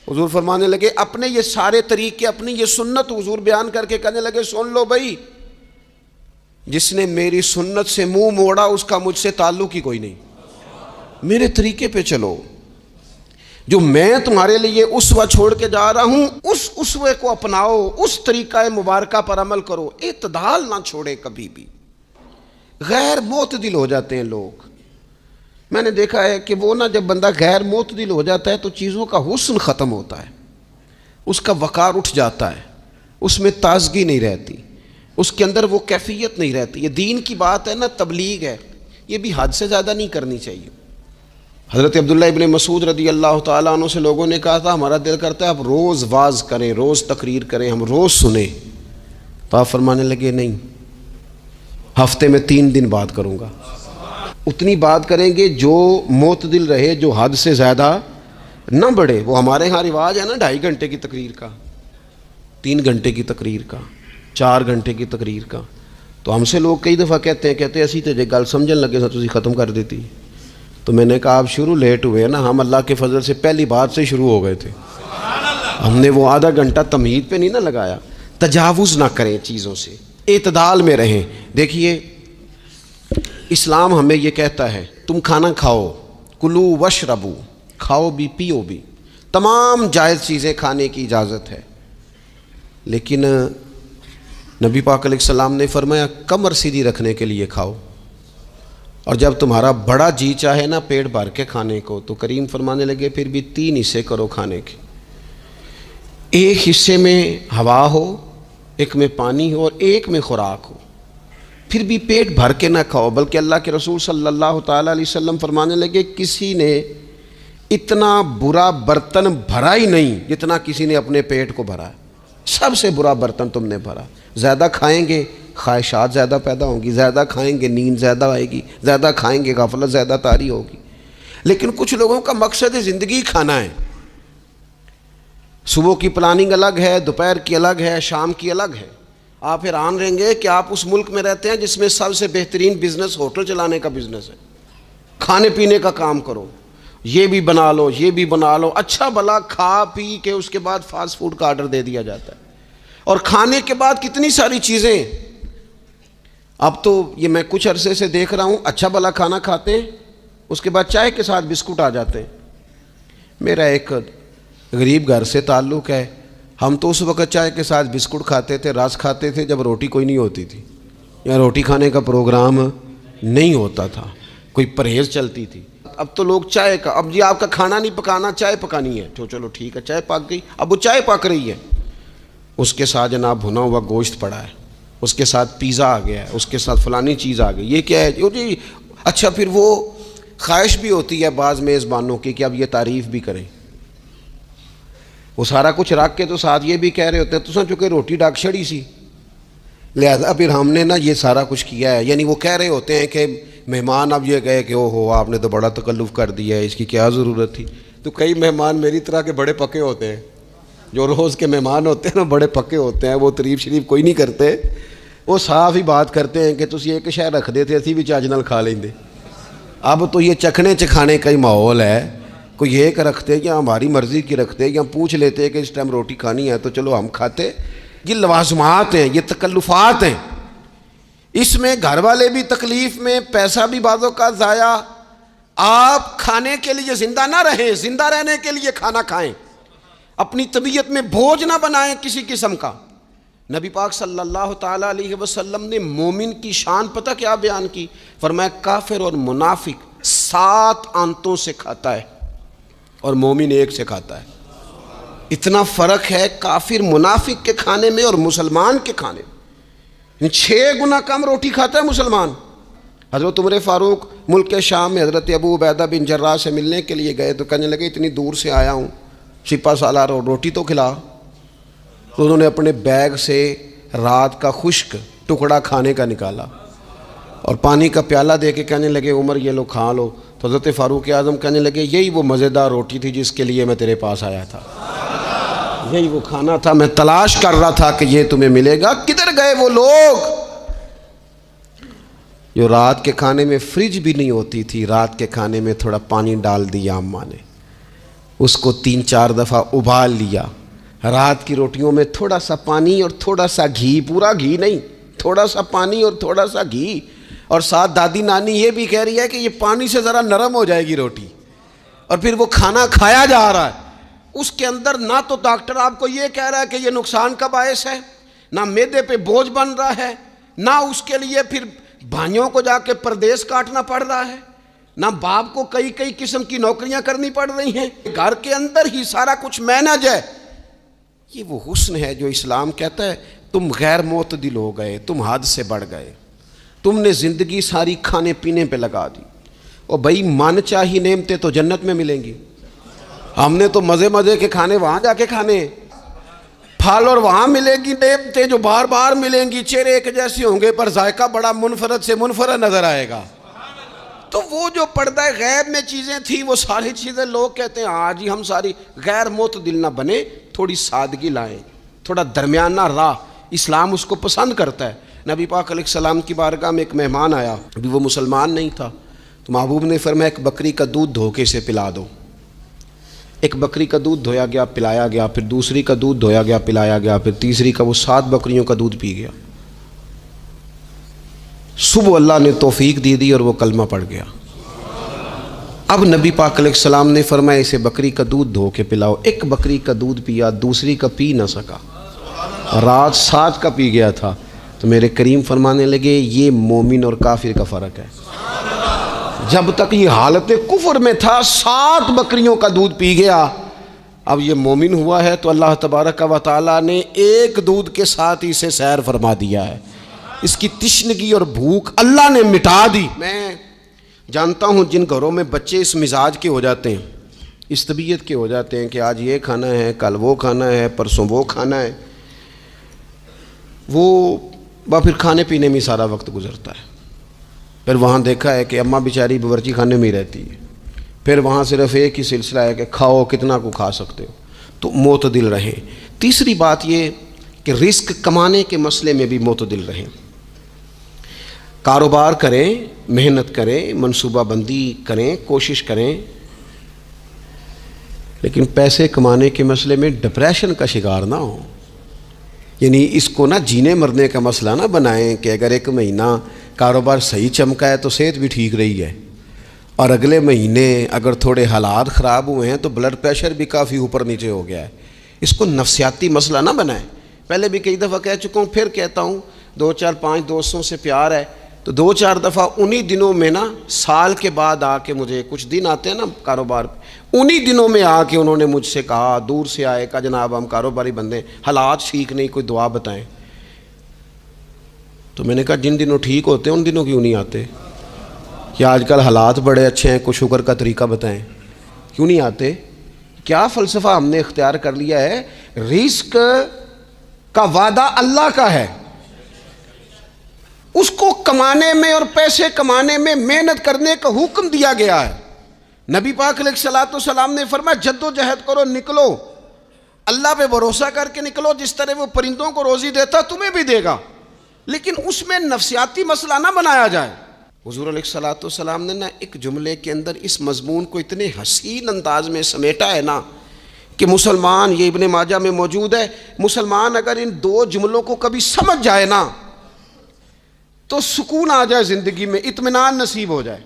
حضور فرمانے لگے اپنے یہ سارے طریقے، اپنی یہ سنت حضور بیان کر کے کہنے لگے سن لو بھائی، جس نے میری سنت سے منہ موڑا اس کا مجھ سے تعلق ہی کوئی نہیں، میرے طریقے پہ چلو۔ جو میں تمہارے لیے اسوہ چھوڑ کے جا رہا ہوں اس اسوے کو اپناؤ، اس طریقہ مبارکہ پر عمل کرو، اعتدال نہ چھوڑے کبھی بھی۔ غیر معتدل ہو جاتے ہیں لوگ، میں نے دیکھا ہے کہ وہ جب بندہ غیر معتدل ہو جاتا ہے تو چیزوں کا حسن ختم ہوتا ہے، اس کا وقار اٹھ جاتا ہے، اس میں تازگی نہیں رہتی، اس کے اندر وہ کیفیت نہیں رہتی۔ یہ دین کی بات ہے نا، تبلیغ ہے، یہ بھی حد سے زیادہ نہیں کرنی چاہیے۔ حضرت عبداللہ ابن مسعود رضی اللہ تعالیٰ عنہ سے لوگوں نے کہا تھا ہمارا دل کرتا ہے آپ روز واز کریں، روز تقریر کریں، ہم روز سنیں، تو آپ فرمانے لگے نہیں، ہفتے میں 3 دن بات کروں گا۔ اتنی بات کریں گے جو معتدل رہے، جو حد سے زیادہ نہ بڑھے۔ وہ ہمارے ہاں رواج ہے نا 2.5 گھنٹے کی تقریر کا، 3 گھنٹے کی تقریر کا، 4 گھنٹے کی تقریر کا۔ تو ہم سے لوگ کئی دفعہ کہتے ہیں اسی تے جے گل سمجھن لگے تو تسی ختم کر دیتی۔ تو میں نے کہا آپ شروع لیٹ ہوئے نا، ہم اللہ کے فضل سے پہلی بات سے شروع ہو گئے تھے، ہم نے وہ آدھا گھنٹہ تمہید پہ نہیں نہ لگایا۔ تجاوز نہ کریں چیزوں سے، اعتدال میں رہیں۔ دیکھیے اسلام ہمیں یہ کہتا ہے تم کھانا کھاؤ، کلو وشربو، کھاؤ بھی پیو بھی، تمام جائز چیزیں کھانے کی اجازت ہے، لیکن نبی پاک علیہ السلام نے فرمایا کمر سیدھی رکھنے کے لیے کھاؤ، اور جب تمہارا بڑا جی چاہے نا پیٹ بھر کے کھانے کو تو کریم فرمانے لگے پھر بھی 3 حصے کرو کھانے کے، ایک حصے میں ہوا ہو، ایک میں پانی ہو، اور ایک میں خوراک ہو، پھر بھی پیٹ بھر کے نہ کھاؤ۔ بلکہ اللہ کے رسول صلی اللہ تعالیٰ علیہ وسلم فرمانے لگے کسی نے اتنا برا برتن بھرا ہی نہیں جتنا کسی نے اپنے پیٹ کو بھرا ہے، سب سے برا برتن تم نے بھرا۔ زیادہ کھائیں گے خواہشات زیادہ پیدا ہوں گی، زیادہ کھائیں گے نیند زیادہ آئے گی، زیادہ کھائیں گے غفلت زیادہ طاری ہوگی۔ لیکن کچھ لوگوں کا مقصد زندگی کھانا ہے، صبح کی پلاننگ الگ ہے، دوپہر کی الگ ہے، شام کی الگ ہے۔ آپ حیران رہیں گے کہ آپ اس ملک میں رہتے ہیں جس میں سب سے بہترین بزنس ہوٹل چلانے کا بزنس ہے، کھانے پینے کا کام کرو، یہ بھی بنا لو یہ بھی بنا لو، اچھا بھلا کھا پی کے اس کے بعد فاسٹ فوڈ کا آرڈر دے دیا جاتا ہے، اور کھانے کے بعد کتنی ساری چیزیں۔ اب تو یہ میں کچھ عرصے سے دیکھ رہا ہوں اچھا بھلا کھانا کھاتے ہیں، اس کے بعد چائے کے ساتھ بسکٹ آ جاتے ہیں۔ میرا ایک غریب گھر سے تعلق ہے، ہم تو اس وقت چائے کے ساتھ بسکٹ کھاتے تھے، رس کھاتے تھے جب روٹی کوئی نہیں ہوتی تھی، یا روٹی کھانے کا پروگرام نہیں ہوتا تھا، کوئی پرہیز چلتی تھی۔ اب تو لوگ چائے کا، اب جی آپ کا کھانا نہیں پکانا چائے پکانی ہے، تو چلو ٹھیک ہے چائے پک گئی، اب وہ چائے پک رہی ہے، اس کے ساتھ جناب بھنا ہوا گوشت پڑا ہے، اس کے ساتھ پیزا آ گیا ہے، اس کے ساتھ فلانی چیز آ گئی، یہ کیا ہے جی؟ اچھا پھر وہ خواہش بھی ہوتی ہے بعض میزبانوں کی کہ اب یہ تعریف بھی کریں، وہ سارا کچھ رکھ کے تو ساتھ یہ بھی کہہ رہے ہوتے ہیں تو چونکہ روٹی ڈاک چھڑی سی، لہذا پھر ہم نے نا یہ سارا کچھ کیا ہے۔ یعنی وہ کہہ رہے ہوتے ہیں کہ مہمان اب یہ گئے کہ او ہو آپ نے تو بڑا تکلف کر دیا ہے، اس کی کیا ضرورت تھی۔ تو کئی مہمان میری طرح کے بڑے پکے ہوتے ہیں، جو روز کے مہمان ہوتے ہیں نا بڑے پکے ہوتے ہیں، وہ تعریف شریف کوئی نہیں کرتے، وہ صاف ہی بات کرتے ہیں کہ تسی ایک شے رکھ دیتے اسی بھی چاج نال کھا لیندے۔ اب تو یہ چکھنے چکھانے کا ہی ماحول ہے، کوئی ایک رکھتے یا ہماری مرضی کی رکھتے یا پوچھ لیتے کہ اس ٹائم روٹی کھانی ہے تو چلو ہم کھاتے۔ یہ لوازمات ہیں، یہ تکلفات ہیں، اس میں گھر والے بھی تکلیف میں، پیسہ بھی بعضوں کا ضائع۔ آپ کھانے کے لیے زندہ نہ رہیں، زندہ رہنے کے لیے کھانا کھائیں، اپنی طبیعت میں بوجھ نہ بنائیں کسی قسم کا۔ نبی پاک صلی اللہ تعالیٰ علیہ وسلم نے مومن کی شان پتہ کیا بیان کی؟ فرمایا کافر اور منافق 7 آنتوں سے کھاتا ہے اور مومن 1 سے کھاتا ہے۔ اتنا فرق ہے کافر منافق کے کھانے میں اور مسلمان کے کھانے میں، 6 گنا کم روٹی کھاتا ہے مسلمان۔ حضرت عمر فاروق ملک شام میں حضرت ابو عبیدہ بن جراح سے ملنے کے لیے گئے تو کہنے لگے اتنی دور سے آیا ہوں، سپہ سالار اور روٹی تو کھلا۔ تو انہوں نے اپنے بیگ سے رات کا خشک ٹکڑا کھانے کا نکالا اور پانی کا پیالہ دے کے کہنے لگے عمر یہ لو کھا لو۔ تو حضرت فاروق اعظم کہنے لگے یہی وہ مزیدار روٹی تھی جس کے لیے میں تیرے پاس آیا تھا، یہی وہ کھانا تھا، میں تلاش کر رہا تھا کہ یہ تمہیں ملے گا۔ کدھر گئے وہ لوگ جو رات کے کھانے میں فریج بھی نہیں ہوتی تھی، رات کے کھانے میں تھوڑا پانی ڈال دیا اماں نے، اس کو 3-4 دفعہ ابال لیا، رات کی روٹیوں میں تھوڑا سا پانی اور تھوڑا سا گھی، پورا گھی نہیں، تھوڑا سا پانی اور تھوڑا سا گھی، اور ساتھ دادی نانی یہ بھی کہہ رہی ہے کہ یہ پانی سے ذرا نرم ہو جائے گی روٹی، اور پھر وہ کھانا کھایا جا رہا ہے، اس کے اندر نہ تو ڈاکٹر آپ کو یہ کہہ رہا ہے کہ یہ نقصان کا باعث ہے، نہ معدے پہ بوجھ بن رہا ہے، نہ اس کے لیے پھر بھائیوں کو جا کے پردیس کاٹنا پڑ رہا ہے، نہ باپ کو کئی کئی قسم کی نوکریاں کرنی پڑ رہی ہیں، گھر کے اندر ہی سارا کچھ مینج ہے۔ یہ وہ حسن ہے جو اسلام کہتا ہے تم غیر معتدل ہو گئے، تم حد سے بڑھ گئے، تم نے زندگی ساری کھانے پینے پہ لگا دی۔ اور بھائی من چاہی نعمتیں تو جنت میں ملیں گی، ہم نے تو مزے مزے کے کھانے وہاں جا کے کھانے، پھل اور وہاں ملے گی نعمتیں جو بار بار ملیں گی، چہرے ایک جیسے ہوں گے پر ذائقہ بڑا منفرد سے منفرد نظر آئے گا۔ تو وہ جو پردہ غیب میں چیزیں تھیں وہ ساری چیزیں لوگ کہتے ہیں ہاں جی ہم ساری غیر معتدل نہ بنے، تھوڑی سادگی لائیں، تھوڑا درمیانہ راہ، اسلام اس کو پسند کرتا ہے۔ نبی پاک علیہ السلام کی بارگاہ میں ایک مہمان آیا، ابھی وہ مسلمان نہیں تھا، تو محبوب نے فرمایا ایک بکری کا دودھ دھوکے سے پلا دو۔ ایک بکری کا دودھ دھویا گیا، پلایا گیا، پھر دوسری کا دودھ دھویا گیا، پلایا گیا، پھر تیسری کا، وہ 7 بکریوں کا دودھ پی گیا۔ صبح اللہ نے توفیق دی اور وہ کلمہ پڑھ گیا۔ اب نبی پاک علیہ السلام نے فرمایا اسے بکری کا دودھ دھو کے پلاؤ۔ ایک بکری کا دودھ پیا، دوسری کا پی نہ سکا، رات 7 کا پی گیا تھا۔ تو میرے کریم فرمانے لگے یہ مومن اور کافر کا فرق ہے۔ جب تک یہ حالت کفر میں تھا 7 بکریوں کا دودھ پی گیا، اب یہ مومن ہوا ہے تو اللہ تبارک و تعالیٰ نے ایک دودھ کے ساتھ اسے سیر فرما دیا ہے، اس کی تشنگی اور بھوک اللہ نے مٹا دی۔ میں جانتا ہوں جن گھروں میں بچے اس مزاج کے ہو جاتے ہیں، اس طبیعت کے ہو جاتے ہیں کہ آج یہ کھانا ہے، کل وہ کھانا ہے، پرسوں وہ کھانا ہے، وہ پھر کھانے پینے میں سارا وقت گزرتا ہے۔ پھر وہاں دیکھا ہے کہ اماں بیچاری باورچی خانے میں ہی رہتی ہے، پھر وہاں صرف ایک ہی سلسلہ ہے کہ کھاؤ کتنا کو کھا سکتے ہو۔ تو معتدل رہیں۔ تیسری بات یہ کہ رزق کمانے کے مسئلے میں بھی معتدل رہیں، کاروبار کریں، محنت کریں، منصوبہ بندی کریں، کوشش کریں، لیکن پیسے کمانے کے مسئلے میں ڈپریشن کا شکار نہ ہو۔ یعنی اس کو نہ جینے مرنے کا مسئلہ نہ بنائیں کہ اگر ایک مہینہ کاروبار صحیح چمکا ہے تو صحت بھی ٹھیک رہی ہے، اور اگلے مہینے اگر تھوڑے حالات خراب ہوئے ہیں تو بلڈ پریشر بھی کافی اوپر نیچے ہو گیا ہے۔ اس کو نفسیاتی مسئلہ نہ بنائیں۔ پہلے بھی کئی دفعہ کہہ چکا ہوں، پھر کہتا ہوں، 2 4 5 دوستوں سے پیار ہے تو 2 4 دفعہ انہی دنوں میں نا، سال کے بعد آ کے مجھے کچھ دن آتے ہیں نا کاروبار پہ، انہی دنوں میں آ کے انہوں نے مجھ سے کہا، دور سے آئے، کہا جناب ہم کاروباری بندے ہیں، حالات ٹھیک نہیں، کوئی دعا بتائیں۔ تو میں نے کہا جن دنوں ٹھیک ہوتے ہیں ان دنوں کیوں نہیں آتے؟ کہ آج کل حالات بڑے اچھے ہیں، کچھ شکر کا طریقہ بتائیں، کیوں نہیں آتے؟ کیا فلسفہ ہم نے اختیار کر لیا ہے؟ رزق کا وعدہ اللہ کا ہے، اس کو کمانے میں اور پیسے کمانے میں محنت کرنے کا حکم دیا گیا ہے۔ نبی پاک علیہ الصلوۃ والسلام نے فرمایا جد و جہد کرو، نکلو، اللہ پہ بھروسہ کر کے نکلو، جس طرح وہ پرندوں کو روزی دیتا تمہیں بھی دے گا، لیکن اس میں نفسیاتی مسئلہ نہ بنایا جائے۔ حضور علیہ الصلوۃ والسلام نے نا ایک جملے کے اندر اس مضمون کو اتنے حسین انداز میں سمیٹا ہے نا کہ مسلمان، یہ ابن ماجہ میں موجود ہے، مسلمان اگر ان 2 جملوں کو کبھی سمجھ جائے نا تو سکون آ جائے زندگی میں، اطمینان نصیب ہو جائے،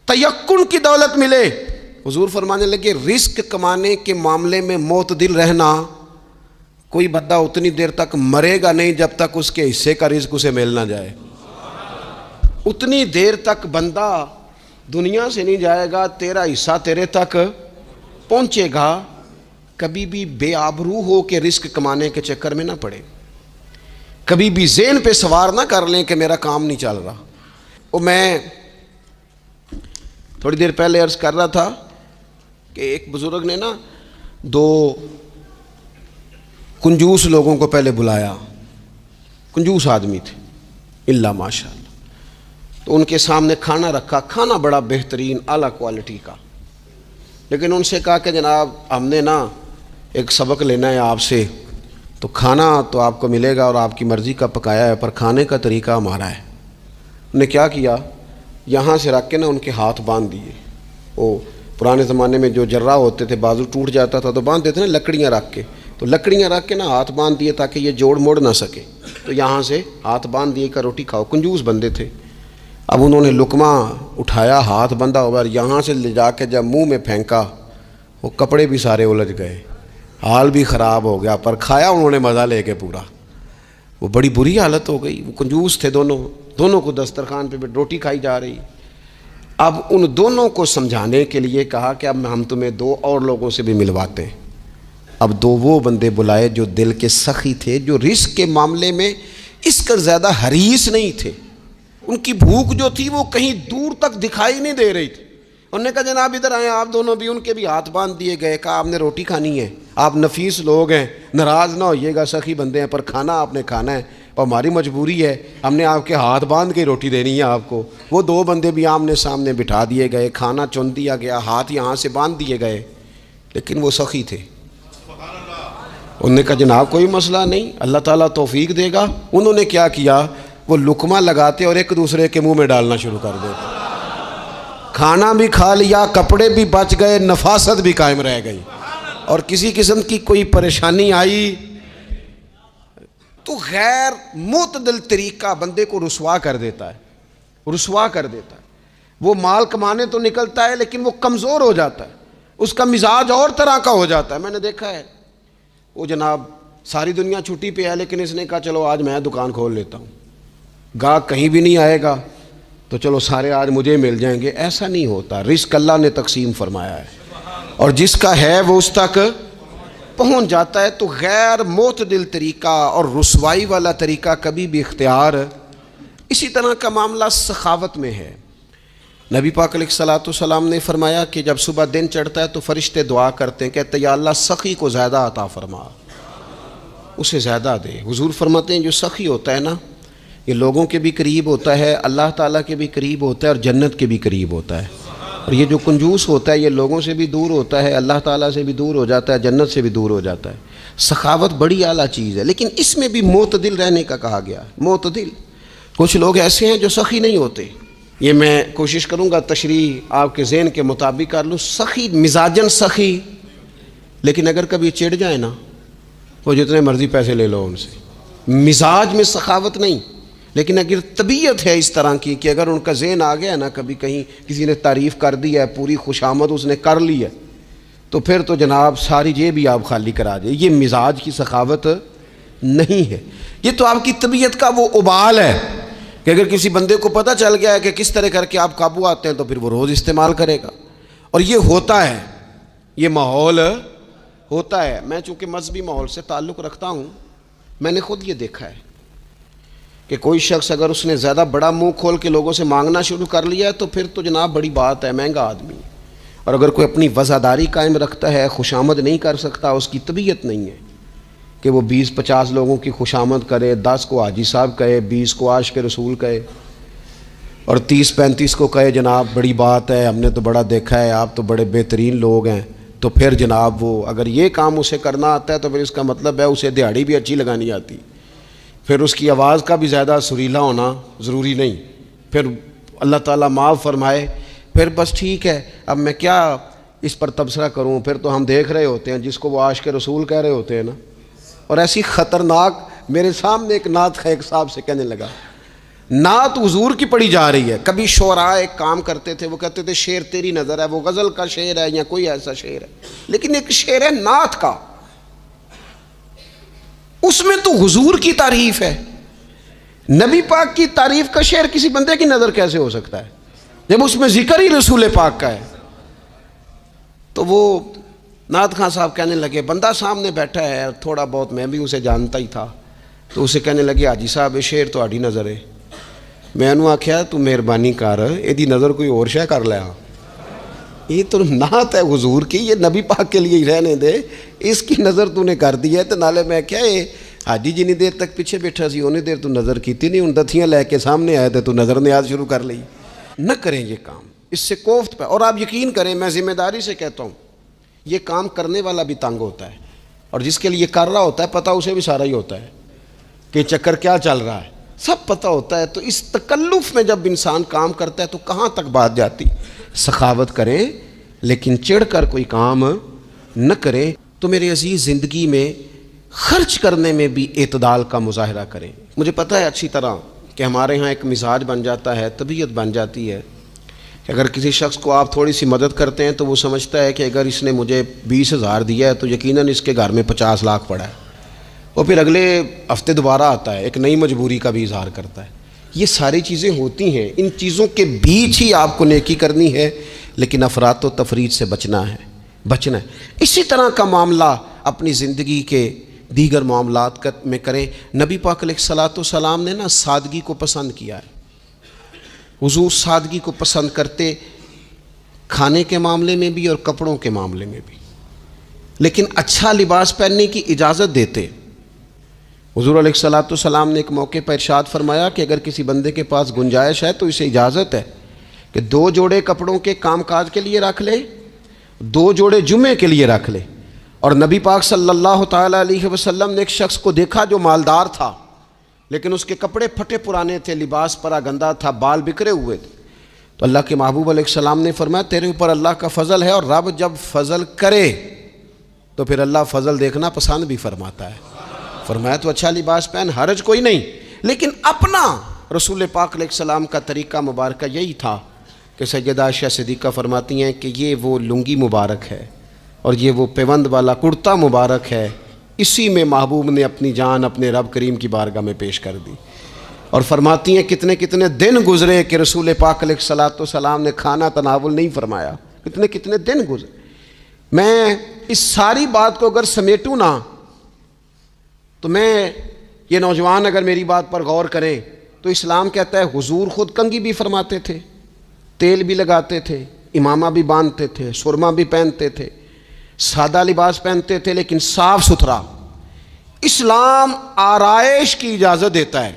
تیقن کی دولت ملے۔ حضور فرمانے لگے رزق کمانے کے معاملے میں معتدل رہنا، کوئی بندہ اتنی دیر تک مرے گا نہیں جب تک اس کے حصے کا رزق اسے مل نہ جائے۔ اتنی دیر تک بندہ دنیا سے نہیں جائے گا، تیرا حصہ تیرے تک پہنچے گا۔ کبھی بھی بے آبرو ہو کے رزق کمانے کے چکر میں نہ پڑے، کبھی بھی ذہن پہ سوار نہ کر لیں کہ میرا کام نہیں چل رہا۔ وہ میں تھوڑی دیر پہلے عرض کر رہا تھا کہ ایک بزرگ نے نا 2 کنجوس لوگوں کو پہلے بلایا، کنجوس آدمی تھے اللہ ماشاء اللہ، تو ان کے سامنے کھانا رکھا، کھانا بڑا بہترین اعلیٰ کوالٹی کا، لیکن ان سے کہا کہ جناب ہم نے نا ایک سبق لینا ہے آپ سے، تو کھانا تو آپ کو ملے گا اور آپ کی مرضی کا پکایا ہے، پر کھانے کا طریقہ ہمارا ہے۔ انہوں نے کیا کیا، یہاں سے رکھ کے نا ان کے ہاتھ باندھ دیے۔ وہ پرانے زمانے میں جو جرہ ہوتے تھے، بازو ٹوٹ جاتا تھا تو باندھ دیتے نا لکڑیاں رکھ کے، تو لکڑیاں رکھ کے نا ہاتھ باندھ دیے تاکہ یہ جوڑ موڑ نہ سکے، تو یہاں سے ہاتھ باندھ دیے کہ روٹی کھاؤ۔ کنجوس بندے تھے۔ اب انہوں نے لقمہ اٹھایا، ہاتھ بندھا ہوا، اور یہاں سے لے جا کے جب منہ میں پھینکا، وہ کپڑے بھی سارے الجھ گئے، حال بھی خراب ہو گیا، پر کھایا انہوں نے مزہ لے کے پورا۔ وہ بڑی بری حالت ہو گئی، وہ کنجوس تھے دونوں کو دسترخوان پہ روٹی کھائی جا رہی۔ اب ان دونوں کو سمجھانے کے لیے کہا کہ اب ہم تمہیں دو اور لوگوں سے بھی ملواتے ہیں۔ اب دو وہ بندے بلائے جو دل کے سخی تھے، جو رزق کے معاملے میں اس کا زیادہ حریص نہیں تھے، ان کی بھوک جو تھی وہ کہیں دور تک دکھائی نہیں دے رہی تھی۔ انہوں نے کہا جناب ادھر آئیں، آپ دونوں بھی۔ ان کے بھی ہاتھ باندھ دیے گئے، کہا آپ نے روٹی کھانی ہے، آپ نفیس لوگ ہیں، ناراض نہ ہوئیے گا، سخی بندے ہیں، پر کھانا آپ نے کھانا ہے، اور ہماری مجبوری ہے، ہم نے آپ کے ہاتھ باندھ کے روٹی دینی ہے آپ کو۔ وہ دو بندے بھی آمنے سامنے بٹھا دیے گئے، کھانا چن دیا گیا، ہاتھ یہاں سے باندھ دیے گئے، لیکن وہ سخی تھے۔ انہوں نے کہا جناب کوئی مسئلہ نہیں، اللہ تعالیٰ توفیق دے گا۔ انہوں نے کیا کیا، وہ لقمہ لگاتے اور ایک دوسرے کے منہ میں ڈالنا شروع کر دیتے۔ کھانا بھی کھا لیا، کپڑے بھی بچ گئے، نفاست بھی قائم رہ گئی، اور کسی قسم کی کوئی پریشانی آئی تو غیر معتدل طریقہ بندے کو رسوا کر دیتا ہے۔ وہ مال کمانے تو نکلتا ہے لیکن وہ کمزور ہو جاتا ہے، اس کا مزاج اور طرح کا ہو جاتا ہے۔ میں نے دیکھا ہے، وہ جناب ساری دنیا چھٹی پہ ہے، لیکن اس نے کہا چلو آج میں دکان کھول لیتا ہوں، گاہک کہیں بھی نہیں آئے گا تو چلو سارے آج مجھے مل جائیں گے۔ ایسا نہیں ہوتا، رزق اللہ نے تقسیم فرمایا ہے، اور جس کا ہے وہ اس تک پہنچ جاتا ہے۔ تو غیر معتدل طریقہ اور رسوائی والا طریقہ کبھی بھی اختیار۔ اسی طرح کا معاملہ سخاوت میں ہے۔ نبی پاک علیہ الصلوۃ والسلام نے فرمایا کہ جب صبح دن چڑھتا ہے تو فرشتے دعا کرتے ہیں، کہتے ہیں یا اللہ سخی کو زیادہ عطا فرما، اسے زیادہ دے۔ حضور فرماتے ہیں جو سخی ہوتا ہے نا، یہ لوگوں کے بھی قریب ہوتا ہے، اللہ تعالیٰ کے بھی قریب ہوتا ہے، اور جنت کے بھی قریب ہوتا ہے۔ اور یہ جو کنجوس ہوتا ہے، یہ لوگوں سے بھی دور ہوتا ہے، اللہ تعالیٰ سے بھی دور ہو جاتا ہے، جنت سے بھی دور ہو جاتا ہے۔ سخاوت بڑی اعلیٰ چیز ہے، لیکن اس میں بھی معتدل رہنے کا کہا گیا ہے۔ معتدل، کچھ لوگ ایسے ہیں جو سخی نہیں ہوتے، یہ میں کوشش کروں گا تشریح آپ کے ذہن کے مطابق کر لوں۔ سخی مزاجن سخی، لیکن اگر کبھی چڑ جائے نا، وہ جتنے مرضی پیسے لے لو ان سے، مزاج میں سخاوت نہیں۔ لیکن اگر طبیعت ہے اس طرح کی کہ اگر ان کا ذہن آ گیا نا، کبھی کہیں کسی نے تعریف کر دی ہے، پوری خوشامد اس نے کر لی ہے، تو پھر تو جناب ساری جیب بھی آپ خالی کرا دے۔ یہ مزاج کی سخاوت نہیں ہے، یہ تو آپ کی طبیعت کا وہ ابال ہے کہ اگر کسی بندے کو پتہ چل گیا ہے کہ کس طرح کر کے آپ قابو آتے ہیں تو پھر وہ روز استعمال کرے گا۔ اور یہ ہوتا ہے، یہ ماحول ہوتا ہے۔ میں چونکہ مذہبی ماحول سے تعلق رکھتا ہوں، میں نے خود یہ دیکھا ہے کہ کوئی شخص اگر اس نے زیادہ بڑا منہ کھول کے لوگوں سے مانگنا شروع کر لیا ہے تو پھر تو جناب بڑی بات ہے، مہنگا آدمی۔ اور اگر کوئی اپنی وزاداری قائم رکھتا ہے، خوشامد نہیں کر سکتا، اس کی طبیعت نہیں ہے کہ وہ 20-50 لوگوں کی خوشامد کرے، 10 کو حاجی صاحب کہے، 20 کو عاشق رسول کہے، اور 30-35 کو کہے جناب بڑی بات ہے، ہم نے تو بڑا دیکھا ہے، آپ تو بڑے بہترین لوگ ہیں۔ تو پھر جناب وہ اگر یہ کام اسے کرنا آتا ہے تو پھر اس کا مطلب ہے اسے دہاڑی بھی اچھی لگانی آتی، پھر اس کی آواز کا بھی زیادہ سریلا ہونا ضروری نہیں۔ پھر اللہ تعالیٰ معاف فرمائے، پھر بس ٹھیک ہے، اب میں کیا اس پر تبصرہ کروں، پھر تو ہم دیکھ رہے ہوتے ہیں جس کو وہ عاشق رسول کہہ رہے ہوتے ہیں نا۔ اور ایسی خطرناک، میرے سامنے ایک نعت خیک صاحب سے کہنے لگا، نعت حضور کی پڑھی جا رہی ہے۔ کبھی شعراء ایک کام کرتے تھے، وہ کہتے تھے شعر تیری نظر ہے، وہ غزل کا شعر ہے یا کوئی ایسا شعر ہے، لیکن ایک شعر ہے نعت کا، اس میں تو حضور کی تعریف ہے۔ نبی پاک کی تعریف کا شعر کسی بندے کی نظر کیسے ہو سکتا ہے جب اس میں ذکر ہی رسول پاک کا ہے؟ تو وہ نعت خان صاحب کہنے لگے، بندہ سامنے بیٹھا ہے، تھوڑا بہت میں بھی اسے جانتا ہی تھا، تو اسے کہنے لگے حاجی صاحب یہ شعر تو آڑی نظر ہے۔ میں نے آخیا تو مہربانی کر، یہ نظر کوئی اور شے کر لیا، یہ تو نعت ہے حضور کی، یہ نبی پاک کے لیے ہی رہنے دے، اس کی نظر تو نے کر دی ہے۔ تو نالے میں کیا ہے حاجی جنی دیر تک پیچھے بیٹھا سی اونی دیر تو نظر کیتی نہیں، ان دتھیاں لے کے سامنے آئے تھے تو نظر نیاز شروع کر لی۔ نہ کریں یہ کام، اس سے کوفت پہ۔ اور آپ یقین کریں، میں ذمہ داری سے کہتا ہوں، یہ کام کرنے والا بھی تنگ ہوتا ہے، اور جس کے لیے کر رہا ہوتا ہے پتہ اسے بھی سارا ہی ہوتا ہے کہ چکر کیا چل رہا ہے، سب پتہ ہوتا ہے۔ تو اس تکلف میں جب انسان کام کرتا ہے تو کہاں تک بات جاتی۔ سخاوت کریں لیکن چڑھ کر کوئی کام نہ کریں۔ تو میرے عزیز، زندگی میں خرچ کرنے میں بھی اعتدال کا مظاہرہ کریں۔ مجھے پتہ ہے اچھی طرح کہ ہمارے ہاں ایک مزاج بن جاتا ہے، طبیعت بن جاتی ہے کہ اگر کسی شخص کو آپ تھوڑی سی مدد کرتے ہیں تو وہ سمجھتا ہے کہ اگر اس نے مجھے 20,000 دیا ہے تو یقیناً اس کے گھر میں 50 لاکھ پڑا ہے، وہ پھر اگلے ہفتے دوبارہ آتا ہے، ایک نئی مجبوری کا بھی اظہار کرتا ہے۔ یہ ساری چیزیں ہوتی ہیں، ان چیزوں کے بیچ ہی آپ کو نیکی کرنی ہے، لیکن افراط و تفریط سے بچنا ہے۔ اسی طرح کا معاملہ اپنی زندگی کے دیگر معاملات میں کریں۔ نبی پاک علیہ الصلوۃ والسلام نے نا سادگی کو پسند کیا ہے، حضور سادگی کو پسند کرتے، کھانے کے معاملے میں بھی اور کپڑوں کے معاملے میں بھی، لیکن اچھا لباس پہننے کی اجازت دیتے۔ حضور علیہ الصلوۃ والسلام نے ایک موقع پر ارشاد فرمایا کہ اگر کسی بندے کے پاس گنجائش ہے تو اسے اجازت ہے کہ 2 جوڑے کپڑوں کے کام کاج کے لیے رکھ لے، 2 جوڑے جمعے کے لیے رکھ لے۔ اور نبی پاک صلی اللہ تعالیٰ علیہ وسلم نے ایک شخص کو دیکھا جو مالدار تھا، لیکن اس کے کپڑے پھٹے پرانے تھے، لباس پرا گندا تھا، بال بکھرے ہوئے تھے۔ تو اللہ کے محبوب علیہ السلام نے فرمایا تیرے اوپر اللہ کا فضل ہے، اور رب جب فضل کرے تو پھر اللہ فضل دیکھنا پسند بھی فرماتا ہے۔ فرمایا تو اچھا لباس پہن، حرج کوئی نہیں، لیکن اپنا رسول پاک علیہ السلام کا طریقہ مبارکہ یہی تھا کہ سیدہ عائشہ صدیقہ فرماتی ہیں کہ یہ وہ لنگی مبارک ہے اور یہ وہ پیوند والا کرتا مبارک ہے، اسی میں محبوب نے اپنی جان اپنے رب کریم کی بارگاہ میں پیش کر دی۔ اور فرماتی ہیں کتنے کتنے دن گزرے کہ رسول پاک علیہ الصلوۃ والسلام نے کھانا تناول نہیں فرمایا، کتنے کتنے دن گزرے۔ میں اس ساری بات کو اگر سمیٹوں نا تو میں یہ نوجوان اگر میری بات پر غور کریں تو اسلام کہتا ہے حضور خود کنگھی بھی فرماتے تھے، تیل بھی لگاتے تھے، امامہ بھی باندھتے تھے، سرما بھی پہنتے تھے، سادہ لباس پہنتے تھے لیکن صاف ستھرا۔ اسلام آرائش کی اجازت دیتا ہے،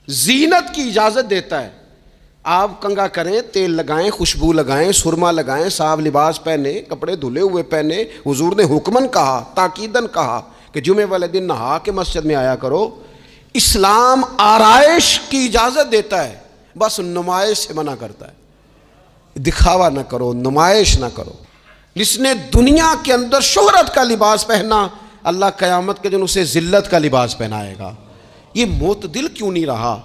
زینت کی اجازت دیتا ہے۔ آپ کنگھا کریں، تیل لگائیں، خوشبو لگائیں، سرما لگائیں، صاف لباس پہنیں، کپڑے دھلے ہوئے پہنیں۔ حضور نے حکماً کہا، تاکیداً کہا کہ جمعے والے دن نہا کے مسجد میں آیا کرو۔ اسلام آرائش کی اجازت دیتا ہے، بس نمائش سے منع کرتا ہے۔ دکھاوا نہ کرو، نمائش نہ کرو۔ جس نے دنیا کے اندر شہرت کا لباس پہنا، اللہ قیامت کے دن اسے ذلت کا لباس پہنائے گا۔ یہ معتدل کیوں نہیں رہا؟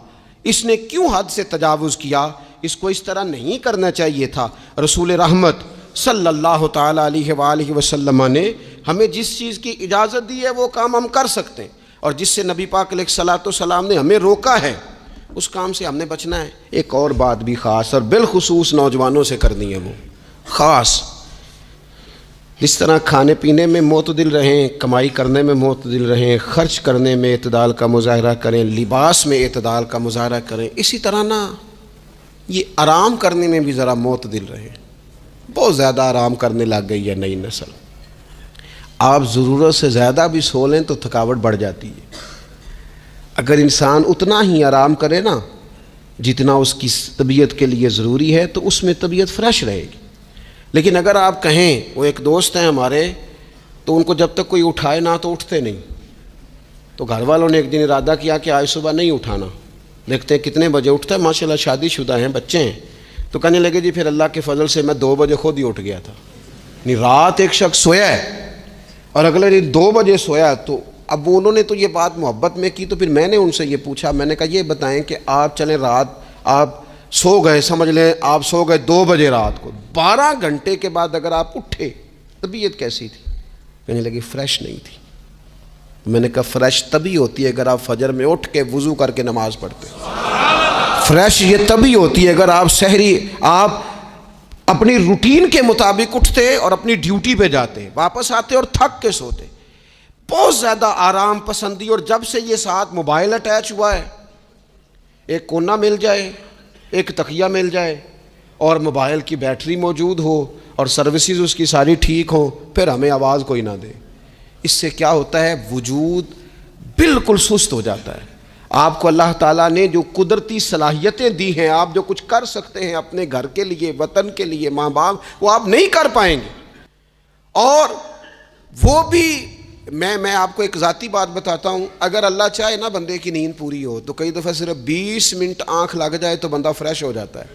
اس نے کیوں حد سے تجاوز کیا؟ اس کو اس طرح نہیں کرنا چاہیے تھا۔ رسول رحمت صلی اللہ تعالیٰ علیہ وآلہ وسلم نے ہمیں جس چیز کی اجازت دی ہے وہ کام ہم کر سکتے ہیں، اور جس سے نبی پاک علیہ الصلوۃ والسلام نے ہمیں روکا ہے اس کام سے ہم نے بچنا ہے۔ ایک اور بات بھی خاص اور بالخصوص نوجوانوں سے کرنی ہے، وہ خاص جس طرح کھانے پینے میں معتدل رہیں، کمائی کرنے میں معتدل رہیں، خرچ کرنے میں اعتدال کا مظاہرہ کریں، لباس میں اعتدال کا مظاہرہ کریں، اسی طرح نا یہ آرام کرنے میں بھی ذرا معتدل رہیں۔ بہت زیادہ آرام کرنے لگ گئی ہے نئی نسل۔ آپ ضرورت سے زیادہ بھی سو لیں تو تھکاوٹ بڑھ جاتی ہے۔ اگر انسان اتنا ہی آرام کرے نا جتنا اس کی طبیعت کے لیے ضروری ہے تو اس میں طبیعت فریش رہے گی۔ لیکن اگر آپ کہیں، وہ ایک دوست ہیں ہمارے، تو ان کو جب تک کوئی اٹھائے نہ تو اٹھتے نہیں، تو گھر والوں نے ایک دن ارادہ کیا کہ آج صبح نہیں اٹھانا، دیکھتے ہیں کتنے بجے اٹھتا ہے۔ ماشاءاللہ شادی شدہ ہیں، بچے ہیں، تو کہنے لگے جی پھر اللہ کے فضل سے میں 2 بجے خود ہی اٹھ گیا تھا۔ یعنی رات ایک شخص سویا ہے اور اگلے دن 2 بجے سویا، تو اب انہوں نے تو یہ بات محبت میں کی، تو پھر میں نے ان سے یہ پوچھا، میں نے کہا یہ بتائیں کہ آپ چلیں رات آپ سو گئے، سمجھ لیں آپ سو گئے 2 بجے رات کو، 12 گھنٹے کے بعد اگر آپ اٹھے طبیعت کیسی تھی؟ کہنے لگی فریش نہیں تھی۔ میں نے کہا فریش تبھی ہوتی ہے اگر آپ فجر میں اٹھ کے وضو کر کے نماز پڑھتے۔ فریش یہ تبھی ہوتی ہے اگر آپ سحری آپ اپنی روٹین کے مطابق اٹھتے اور اپنی ڈیوٹی پہ جاتے، واپس آتے اور تھک کے سوتے۔ بہت زیادہ آرام پسندی، اور جب سے یہ ساتھ موبائل اٹیچ ہوا ہے، ایک کونا مل جائے، ایک تکیہ مل جائے اور موبائل کی بیٹری موجود ہو اور سروسز اس کی ساری ٹھیک ہوں، پھر ہمیں آواز کوئی نہ دے۔ اس سے کیا ہوتا ہے؟ وجود بالکل سست ہو جاتا ہے۔ آپ کو اللہ تعالیٰ نے جو قدرتی صلاحیتیں دی ہیں، آپ جو کچھ کر سکتے ہیں اپنے گھر کے لیے، وطن کے لیے، ماں باپ، وہ آپ نہیں کر پائیں گے۔ اور وہ بھی میں آپ کو ایک ذاتی بات بتاتا ہوں، اگر اللہ چاہے نا بندے کی نیند پوری ہو تو کئی دفعہ صرف 20 منٹ آنکھ لگ جائے تو بندہ فریش ہو جاتا ہے،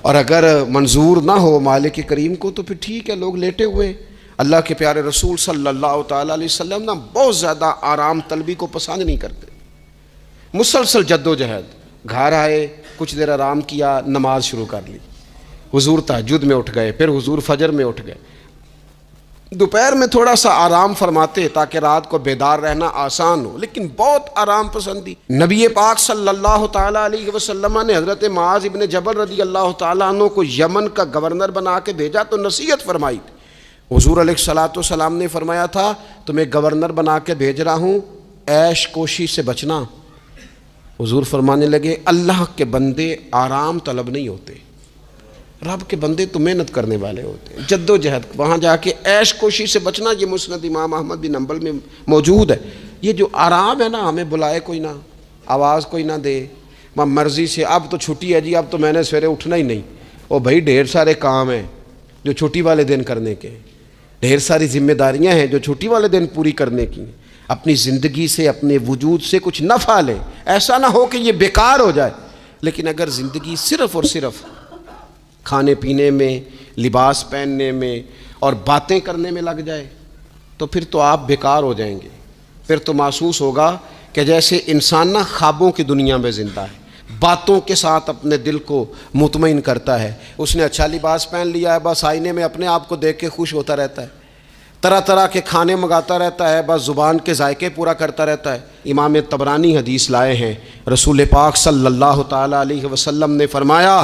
اور اگر منظور نہ ہو مالک کریم کو تو پھر ٹھیک ہے، لوگ لیٹے ہوئے۔ اللہ کے پیارے رسول صلی اللہ تعالیٰ علیہ وسلم نا بہت زیادہ آرام طلبی کو پسند نہیں کرتے، مسلسل جد و جہد، گھر آئے کچھ دیر آرام کیا، نماز شروع کر لی، حضور تہجد میں اٹھ گئے، پھر حضور فجر میں اٹھ گئے، دوپہر میں تھوڑا سا آرام فرماتے تاکہ رات کو بیدار رہنا آسان ہو، لیکن بہت آرام پسندی۔ نبی پاک صلی اللہ تعالیٰ علیہ وسلم نے حضرت معاذ ابن جبل رضی اللہ تعالیٰ عنہ کو یمن کا گورنر بنا کے بھیجا تو نصیحت فرمائی تھی۔ حضور علیہ السلام نے فرمایا تھا تمہیں گورنر بنا کے بھیج رہا ہوں، عیش کوشی سے بچنا۔ حضور فرمانے لگے اللہ کے بندے آرام طلب نہیں ہوتے، رب کے بندے تو محنت کرنے والے ہوتے ہیں، جد و جہد، وہاں جا کے عیش کوشی سے بچنا۔ یہ مسند امام احمد بن حنبل میں موجود ہے۔ یہ جو آرام ہے نا، ہمیں بلائے کوئی نہ، آواز کوئی نہ دے، مرضی سے اب تو چھٹی ہے جی، اب تو میں نے سویرے اٹھنا ہی نہیں، او بھائی ڈھیر سارے کام ہیں جو چھٹی والے دن کرنے کے، ڈھیر ساری ذمہ داریاں ہیں جو چھٹی والے دن پوری کرنے کی۔ اپنی زندگی سے، اپنے وجود سے کچھ نفع لیں، ایسا نہ ہو کہ یہ بیکار ہو جائے۔ لیکن اگر زندگی صرف اور صرف کھانے پینے میں، لباس پہننے میں اور باتیں کرنے میں لگ جائے تو پھر تو آپ بیکار ہو جائیں گے۔ پھر تو محسوس ہوگا کہ جیسے انسان نہ خوابوں کی دنیا میں زندہ ہے، باتوں کے ساتھ اپنے دل کو مطمئن کرتا ہے۔ اس نے اچھا لباس پہن لیا ہے، بس آئینے میں اپنے آپ کو دیکھ کے خوش ہوتا رہتا ہے، طرح طرح کے کھانے منگاتا رہتا ہے، بس زبان کے ذائقے پورا کرتا رہتا ہے۔ امام طبرانی حدیث لائے ہیں، رسول پاک صلی اللہ تعالیٰ علیہ وسلم نے فرمایا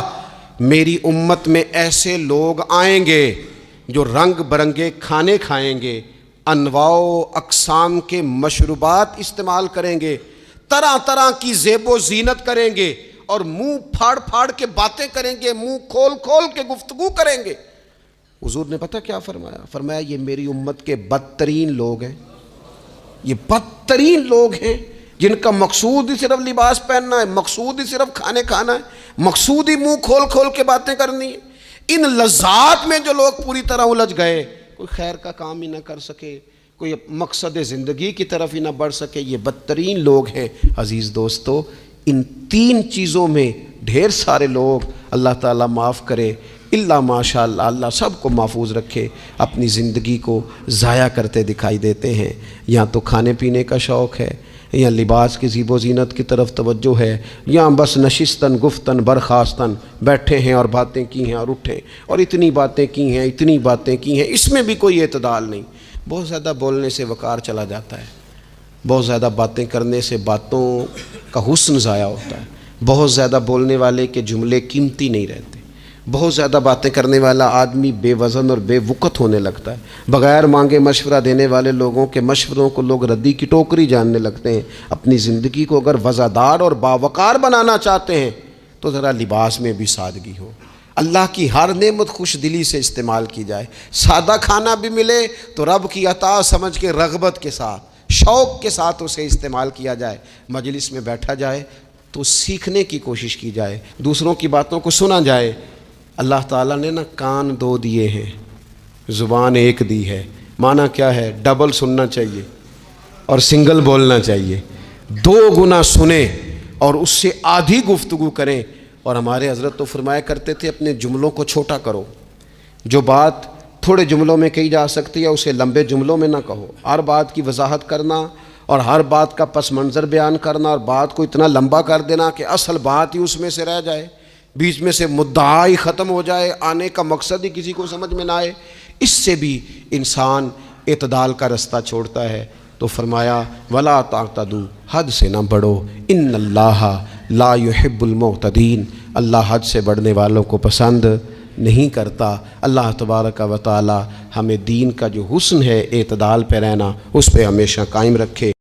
میری امت میں ایسے لوگ آئیں گے جو رنگ برنگے کھانے کھائیں گے، انواع و اقسام کے مشروبات استعمال کریں گے، طرح طرح کی زیب و زینت کریں گے اور منہ پھاڑ پھاڑ کے باتیں کریں گے، منہ کھول کھول کے گفتگو کریں گے۔ حضور نے پتہ کیا فرمایا؟ فرمایا یہ میری امت کے بدترین لوگ ہیں، یہ بدترین لوگ ہیں جن کا مقصود ہی صرف لباس پہننا ہے، مقصود ہی صرف کھانے کھانا ہے، مقصود ہی منہ کھول کھول کے باتیں کرنی ہے۔ ان لذات میں جو لوگ پوری طرح الجھ گئے، کوئی خیر کا کام ہی نہ کر سکے، کوئی مقصد زندگی کی طرف ہی نہ بڑھ سکے، یہ بدترین لوگ ہیں۔ عزیز دوستو، ان تین چیزوں میں ڈھیر سارے لوگ، اللہ تعالیٰ معاف کرے اللہ ماشاء اللہ، اللہ سب کو محفوظ رکھے، اپنی زندگی کو ضائع کرتے دکھائی دیتے ہیں۔ یا تو کھانے پینے کا شوق ہے، یا لباس کی زیب و زینت کی طرف توجہ ہے، یا بس نشستن گفتن برخاستن بیٹھے ہیں اور باتیں کی ہیں اور اٹھے اور اتنی باتیں کی ہیں، اتنی باتیں کی ہیں، اس میں بھی کوئی اعتدال نہیں۔ بہت زیادہ بولنے سے وقار چلا جاتا ہے، بہت زیادہ باتیں کرنے سے باتوں کا حسن ضائع ہوتا ہے، بہت زیادہ بولنے والے کے جملے قیمتی نہیں رہتے، بہت زیادہ باتیں کرنے والا آدمی بے وزن اور بے وقت ہونے لگتا ہے، بغیر مانگے مشورہ دینے والے لوگوں کے مشوروں کو لوگ ردی کی ٹوکری جاننے لگتے ہیں۔ اپنی زندگی کو اگر وزادار اور باوقار بنانا چاہتے ہیں تو ذرا لباس میں بھی سادگی ہو، اللہ کی ہر نعمت خوش دلی سے استعمال کی جائے، سادہ کھانا بھی ملے تو رب کی عطا سمجھ کے رغبت کے ساتھ، شوق کے ساتھ اسے استعمال کیا جائے۔ مجلس میں بیٹھا جائے تو سیکھنے کی کوشش کی جائے، دوسروں کی باتوں کو سنا جائے۔ اللہ تعالیٰ نے نا کان دو دیے ہیں، زبان ایک دی ہے، معنی کیا ہے؟ ڈبل سننا چاہیے اور سنگل بولنا چاہیے، دو گنا سنیں اور اس سے آدھی گفتگو کریں۔ اور ہمارے حضرت تو فرمایا کرتے تھے اپنے جملوں کو چھوٹا کرو، جو بات تھوڑے جملوں میں کہی جا سکتی ہے اسے لمبے جملوں میں نہ کہو۔ ہر بات کی وضاحت کرنا اور ہر بات کا پس منظر بیان کرنا اور بات کو اتنا لمبا کر دینا کہ اصل بات ہی اس میں سے رہ جائے، بیچ میں سے مدعا ہی ختم ہو جائے، آنے کا مقصد ہی کسی کو سمجھ میں نہ آئے، اس سے بھی انسان اعتدال کا رستہ چھوڑتا ہے۔ تو فرمایا ولا تعتدوا، حد سے نہ بڑھو، ان اللہ لا يحب المعتدین، اللہ حد سے بڑھنے والوں کو پسند نہیں کرتا۔ اللہ تبارک و تعالی ہمیں دین کا جو حسن ہے اعتدال پہ رہنا، اس پہ ہمیشہ قائم رکھے۔